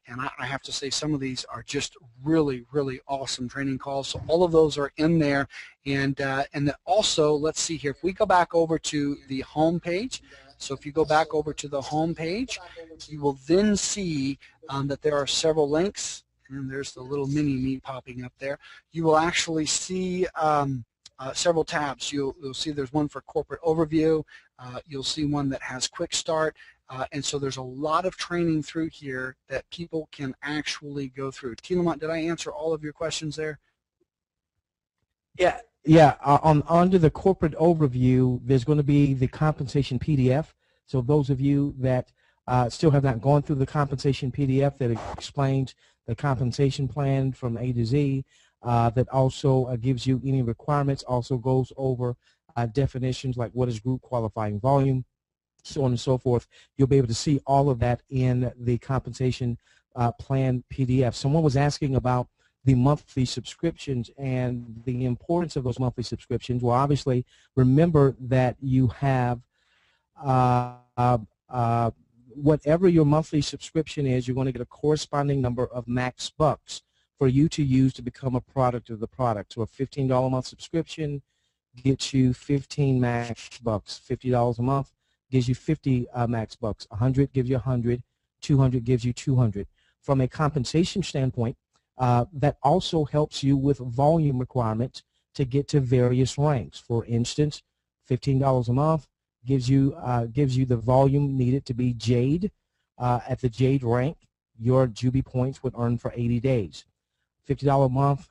And I have to say, some of these are just really, really awesome training calls. So all of those are in there. And then also, let's see here, if we go back over to the home page, so if you go back over to the home page, you will then see that there are several links, and there's the little mini me popping up there. You will actually see several tabs. You'll see there's one for corporate overview. You'll see one that has quick start. And so there's a lot of training through here that people can actually go through. T. Lamont, did I answer all of your questions there? Yeah. Under the corporate overview, there's going to be the compensation PDF. So those of you that still have not gone through the compensation PDF that explains the compensation plan from A to Z, that also gives you any requirements, also goes over definitions like what is group qualifying volume, so on and so forth. You'll be able to see all of that in the compensation plan PDF. Someone was asking about the monthly subscriptions and the importance of those monthly subscriptions. Well, obviously, remember that you have whatever your monthly subscription is, you're going to get a corresponding number of max bucks for you to use to become a product of the product. So a $15 a month subscription gets you 15 max bucks. $50 a month gives you 50 max bucks. 100 gives you 100. 200 gives you 200. From a compensation standpoint, that also helps you with volume requirements to get to various ranks. For instance, $15 a month gives you the volume needed to be Jade. At the Jade rank, your Jubi points would earn for 80 days. $50 a month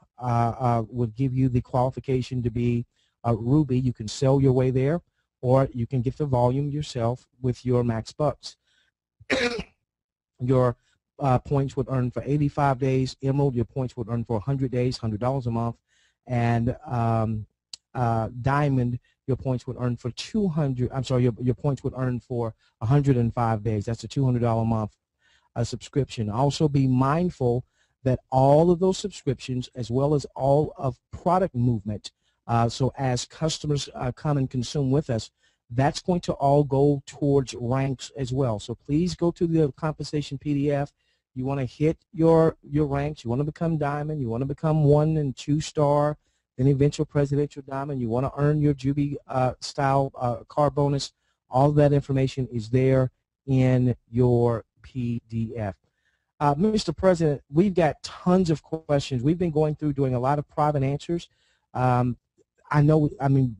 would give you the qualification to be Ruby. You can sell your way there, or you can get the volume yourself with your max bucks. Your points would earn for 85 days. Emerald, your points would earn for 100 days, $100 a month. And Diamond, your points would earn for 200. I'm sorry, your points would earn for 105 days. That's a $200 a month subscription. Also, be mindful that all of those subscriptions, as well as all of product movement, so as customers come and consume with us, that's going to all go towards ranks as well. So please go to the compensation PDF. You want to hit your ranks. You want to become Diamond. You want to become 1 and 2 star, then eventual presidential Diamond. You want to earn your Jubi style car bonus. All of that information is there in your PDF. Mr. President, we've got tons of questions. We've been going through doing a lot of private answers. I know,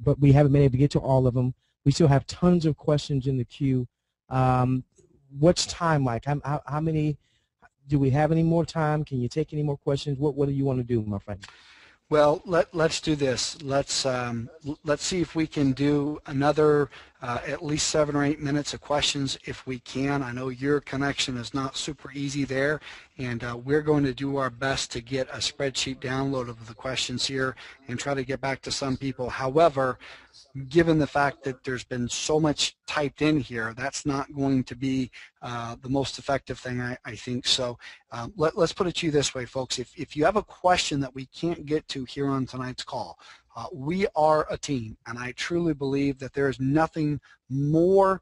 but we haven't been able to get to all of them. We still have tons of questions in the queue. what's time like? How many? Do we have any more time? Can you take any more questions? What do you want to do, my friend? Well, let's do this. Let's see if we can do another at least 7 or 8 minutes of questions if we can. I know your connection is not super easy there, and we're going to do our best to get a spreadsheet download of the questions here and try to get back to some people. However, given the fact that there's been so much typed in here, that's not going to be the most effective thing, I think. So let's put it to you this way, folks. If you have a question that we can't get to here on tonight's call, we are a team, and I truly believe that there is nothing more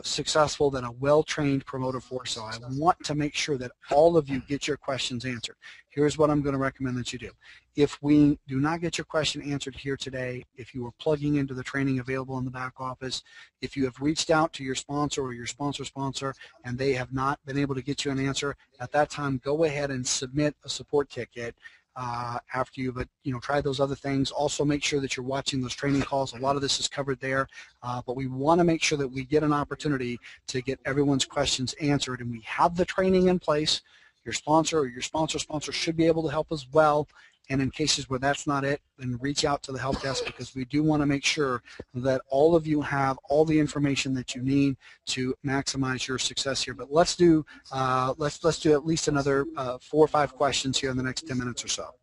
successful than a well-trained promoter force. So I want to make sure that all of you get your questions answered. Here's what I'm going to recommend that you do. If we do not get your question answered here today, if you are plugging into the training available in the back office, if you have reached out to your sponsor or your sponsor and they have not been able to get you an answer, at that time go ahead and submit a support ticket after you've tried those other things. Also make sure that you're watching those training calls. A lot of this is covered there, but we want to make sure that we get an opportunity to get everyone's questions answered, and we have the training in place. Your sponsor or your sponsor should be able to help as well. And in cases where that's not it, then reach out to the help desk, because we do want to make sure that all of you have all the information that you need to maximize your success here. But let's do at least another 4 or 5 questions here in the next 10 minutes or so.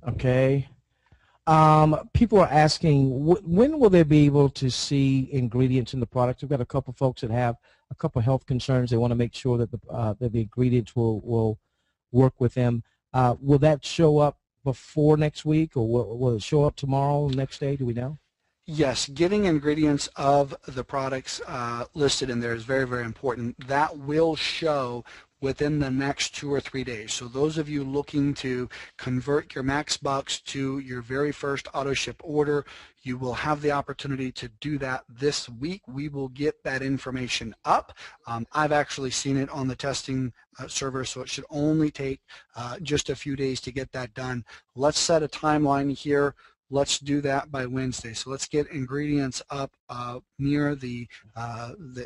Okay. People are asking, when will they be able to see ingredients in the product? We've got a couple folks that have a couple health concerns. They want to make sure that the ingredients will work with them. Will that show up before next week, or will it show up tomorrow, next day? Do we know? Yes, getting ingredients of the products listed in there is very, very important. That will show within the next 2 or 3 days. So those of you looking to convert your Max Bucks to your very first auto ship order, you will have the opportunity to do that this week. We will get that information up. I've actually seen it on the testing server, so it should only take just a few days to get that done. Let's set a timeline here. Let's do that by Wednesday. So let's get ingredients up near the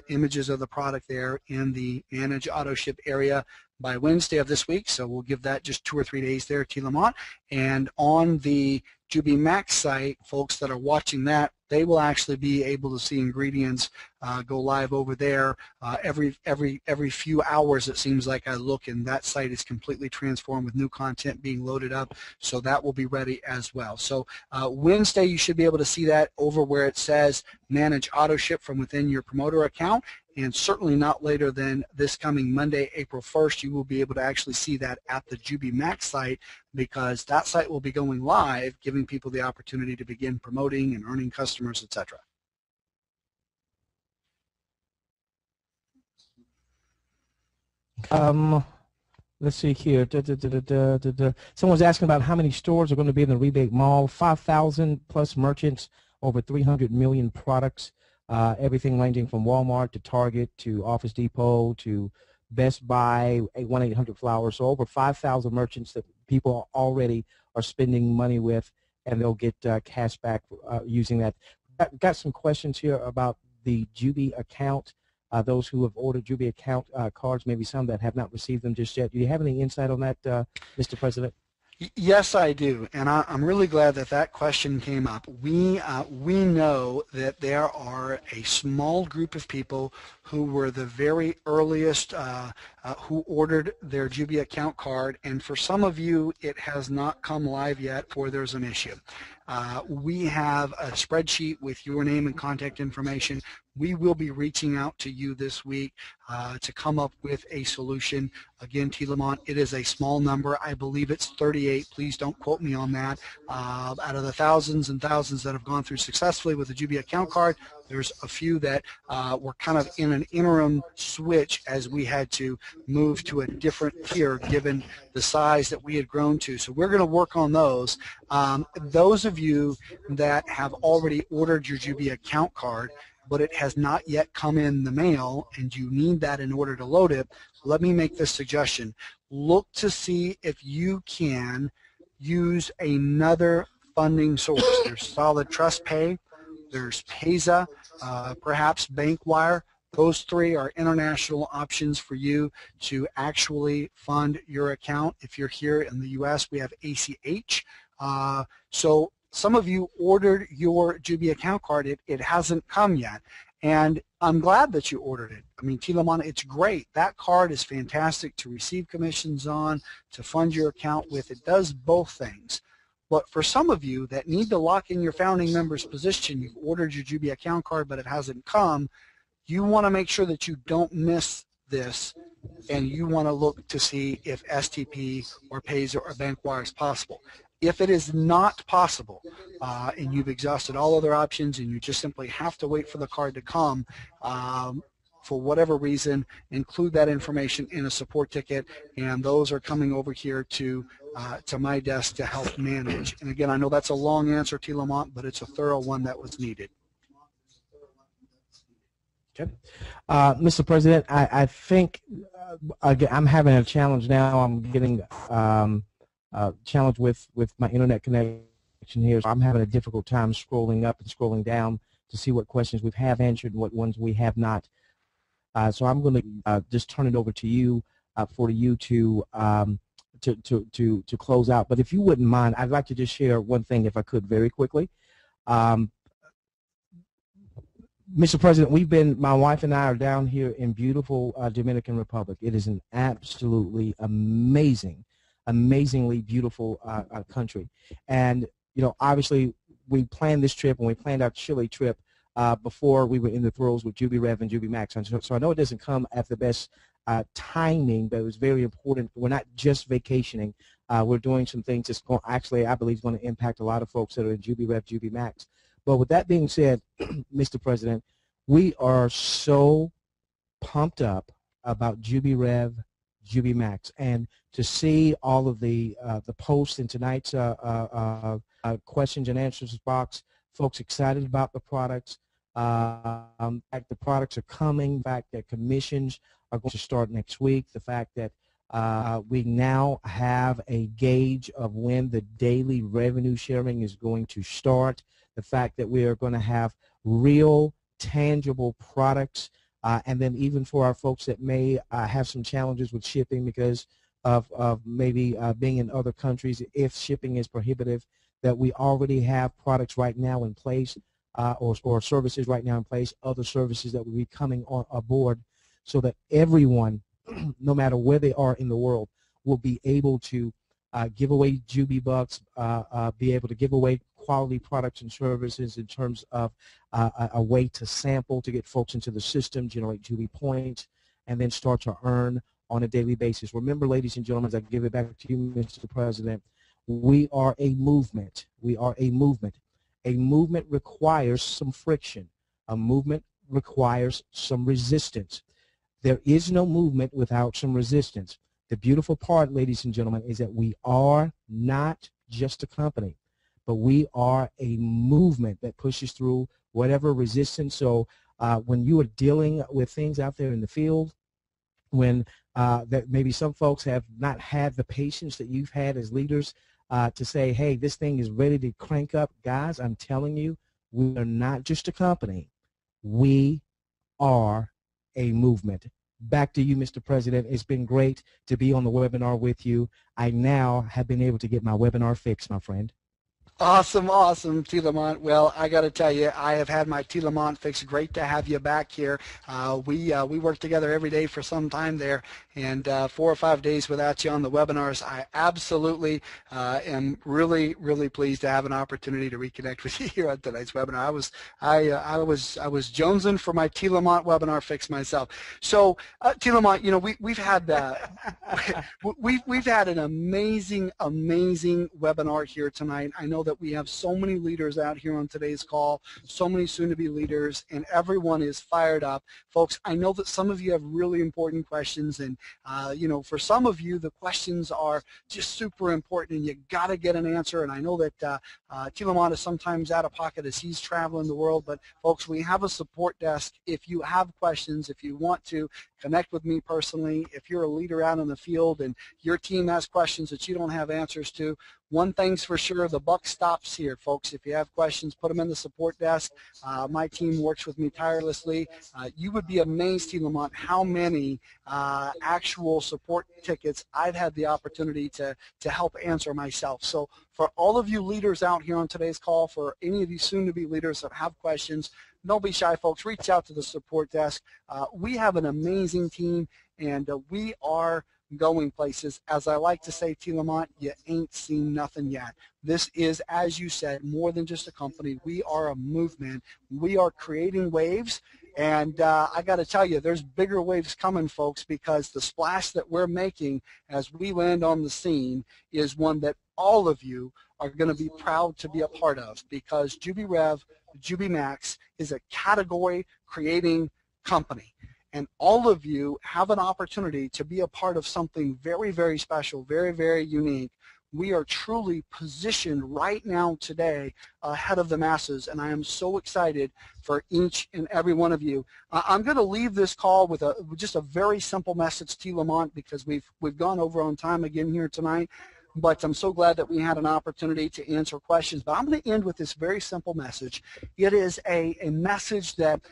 images of the product there in the Manage Auto Ship area by Wednesday of this week. So we'll give that just 2 or 3 days there, T. Lamont. And on the JubiMAX site, folks that are watching that, they will actually be able to see ingredients go live over there every few hours. It seems like I look, and that site is completely transformed with new content being loaded up, so that will be ready as well. So Wednesday you should be able to see that over where it says Manage Auto Ship from within your promoter account, and certainly not later than this coming Monday, April 1st, you will be able to actually see that at the JubiMAX site, because that site will be going live, giving people the opportunity to begin promoting and earning customers, etc. Let's see here. Someone's asking about how many stores are going to be in the rebate mall. 5,000 plus merchants, over 300 million products. Everything ranging from Walmart to Target to Office Depot to Best Buy, 1-800-Flowers. So over 5,000 merchants that people already are spending money with, and they'll get cash back using that. Got some questions here about the Jubi account. Those who have ordered Jubi account cards, maybe some that have not received them just yet. Do you have any insight on that, Mr. President? Yes, I do, and I'm really glad that that question came up. We know that there are a small group of people who were the very earliest who ordered their Jubi account card, and for some of you it has not come live yet, or there's an issue. We have a spreadsheet with your name and contact information. We will be reaching out to you this week to come up with a solution. Again, T. Lamont, it is a small number. I believe it's 38. Please don't quote me on that. Out of the thousands and thousands that have gone through successfully with the Jubi account card, there's a few that were kind of in an interim switch as we had to move to a different tier given the size that we had grown to. So we're going to work on those. Those of you that have already ordered your Jubi account card, but it has not yet come in the mail and you need that in order to load it, let me make this suggestion. Look to see if you can use another funding source. There's Solid Trust Pay, there's Payza, perhaps BankWire. Those three are international options for you to actually fund your account. If you're here in the U.S., we have ACH. So some of you ordered your Jubi account card. It hasn't come yet. And I'm glad that you ordered it. I mean, T. Lamont, it's great. That card is fantastic to receive commissions on, to fund your account with. It does both things. But for some of you that need to lock in your founding member's position, you've ordered your Jubi account card, but it hasn't come, you want to make sure that you don't miss this, and you want to look to see if STP or Pazer or Bankwire is possible. If it is not possible, and you've exhausted all other options and you just simply have to wait for the card to come, for whatever reason, include that information in a support ticket, and those are coming over here to my desk to help manage. And again, I know that's a long answer, T. Lamont, but it's a thorough one that was needed. Okay. Mr. President, I think again, I'm having a challenge now. I'm getting challenged with my internet connection here. So I'm having a difficult time scrolling up and scrolling down to see what questions we have answered and what ones we have not. So I'm going to just turn it over to you for you to close out. But if you wouldn't mind, I'd like to just share one thing, if I could, very quickly. Mr. President, my wife and I are down here in beautiful Dominican Republic. It is an absolutely amazingly beautiful country. And, you know, obviously we planned this trip and we planned our Chile trip before we were in the throes with JubiREV and JubiMAX. And so I know it doesn't come at the best timing, but it was very important. We're not just vacationing. We're doing some things that's going, actually, I believe, is going to impact a lot of folks that are in JubiREV JubiMAX. But with that being said, Mr. President, we are so pumped up about JubiREV JubiMAX, and to see all of the posts in tonight's questions and answers box, folks excited about the products. In fact, the products are coming. The fact that commissions are going to start next week. The fact that we now have a gauge of when the daily revenue sharing is going to start. The fact that we are going to have real, tangible products, and then even for our folks that may have some challenges with shipping because of maybe being in other countries, if shipping is prohibitive, that we already have products right now in place or services right now in place, other services that will be coming on aboard so that everyone, no matter where they are in the world, will be able to give away Jubi Bucks, be able to give away quality products and services in terms of a way to sample, to get folks into the system, generate Jubi points, and then start to earn on a daily basis. Remember, ladies and gentlemen, as I give it back to you, Mr. President, we are a movement. We are a movement. A movement requires some friction. A movement requires some resistance. There is no movement without some resistance. The beautiful part, ladies and gentlemen, is that we are not just a company, but we are a movement that pushes through whatever resistance. So when you are dealing with things out there in the field, when that maybe some folks have not had the patience that you've had as leaders to say, hey, this thing is ready to crank up, guys, I'm telling you, we are not just a company. We are a movement. Back to you, Mr. President. It's been great to be on the webinar with you. I now have been able to get my webinar fixed, my friend. Awesome, awesome, T. Lamont. Well, I got to tell you, I have had my T. Lamont fix. Great to have you back here. We worked together every day for some time there, and 4 or 5 days without you on the webinars. I absolutely am really, really pleased to have an opportunity to reconnect with you here on tonight's webinar. I was jonesing for my T. Lamont webinar fix myself. So, T. Lamont, you know, we've had we've had an amazing webinar here tonight. I know that we have so many leaders out here on today's call, so many soon-to-be leaders, and everyone is fired up. Folks, I know that some of you have really important questions, and you know, for some of you, the questions are just super important, and you got to get an answer. And I know that T. Lamont is sometimes out of pocket as he's traveling the world, but folks, we have a support desk. If you have questions, if you want to connect with me personally. If you're a leader out in the field and your team has questions that you don't have answers to, one thing's for sure, the buck stops here, folks. If you have questions, put them in the support desk. My team works with me tirelessly. You would be amazed, T. Lamont, how many actual support tickets I've had the opportunity to help answer myself. So for all of you leaders out here on today's call, for any of you soon-to-be leaders that have questions, don't be shy, folks. Reach out to the support desk. We have an amazing team, and we are going places. As I like to say, T. Lamont, you ain't seen nothing yet. This is, as you said, more than just a company. We are a movement. We are creating waves, and I got to tell you, there's bigger waves coming, folks, because the splash that we're making as we land on the scene is one that all of you are going to be proud to be a part of, because JubiREV JubiMAX is a category creating company. And all of you have an opportunity to be a part of something very, very special, very, very unique. We are truly positioned right now today ahead of the masses, and I am so excited for each and every one of you. I'm going to leave this call with just a very simple message, T. Lamont, because we've gone over on time again here tonight. But I'm so glad that we had an opportunity to answer questions. But I'm going to end with this very simple message. It is a message that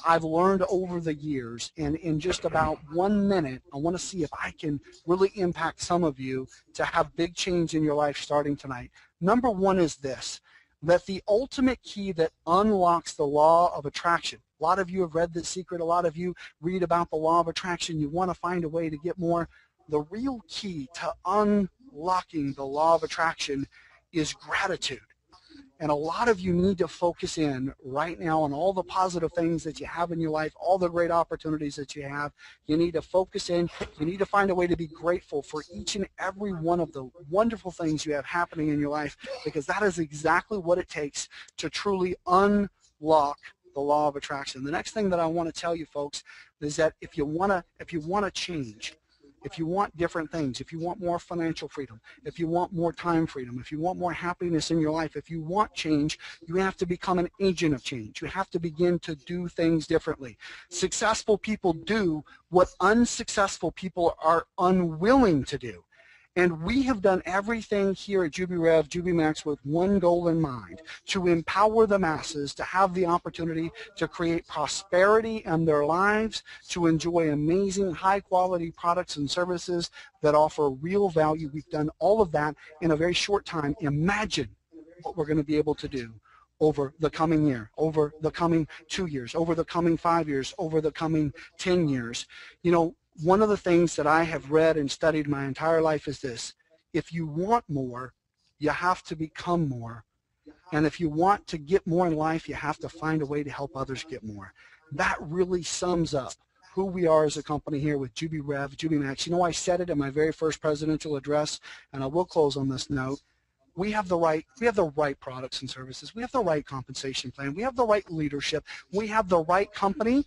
I've learned over the years. And in just about 1 minute, I want to see if I can really impact some of you to have big change in your life starting tonight. Number one is this, that the ultimate key that unlocks the law of attraction. A lot of you have read The Secret. A lot of you read about the law of attraction. You want to find a way to get more. The real key to unlocking the law of attraction is gratitude. And a lot of you need to focus in right now on all the positive things that you have in your life, all the great opportunities that you have. You need to focus in. You need to find a way to be grateful for each and every one of the wonderful things you have happening in your life, because that is exactly what it takes to truly unlock the law of attraction. The next thing that I want to tell you, folks, is that if you want to change, if you want different things, if you want more financial freedom, if you want more time freedom, if you want more happiness in your life, if you want change, you have to become an agent of change. You have to begin to do things differently. Successful people do what unsuccessful people are unwilling to do. And we have done everything here at JubiREV JubiMAX with one goal in mind, to empower the masses to have the opportunity to create prosperity in their lives, to enjoy amazing high-quality products and services that offer real value. We've done all of that in a very short time. Imagine what we're going to be able to do over the coming year, over the coming 2 years, over the coming 5 years, over the coming 10 years. You know, one of the things that I have read and studied my entire life is this: if you want more, you have to become more. And if you want to get more in life, you have to find a way to help others get more. That really sums up who we are as a company here with JubiREV JubiMAX. You know, I said it in my very first presidential address, and I will close on this note. We have the right products and services. We have the right compensation plan. We have the right leadership. We have the right company,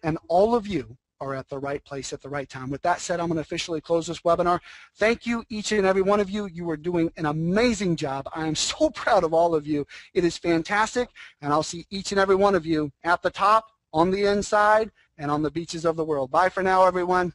and all of you are at the right place at the right time. With that said, I'm going to officially close this webinar. Thank you, each and every one of you. You are doing an amazing job. I am so proud of all of you. It is fantastic, and I'll see each and every one of you at the top, on the inside, and on the beaches of the world. Bye for now, everyone.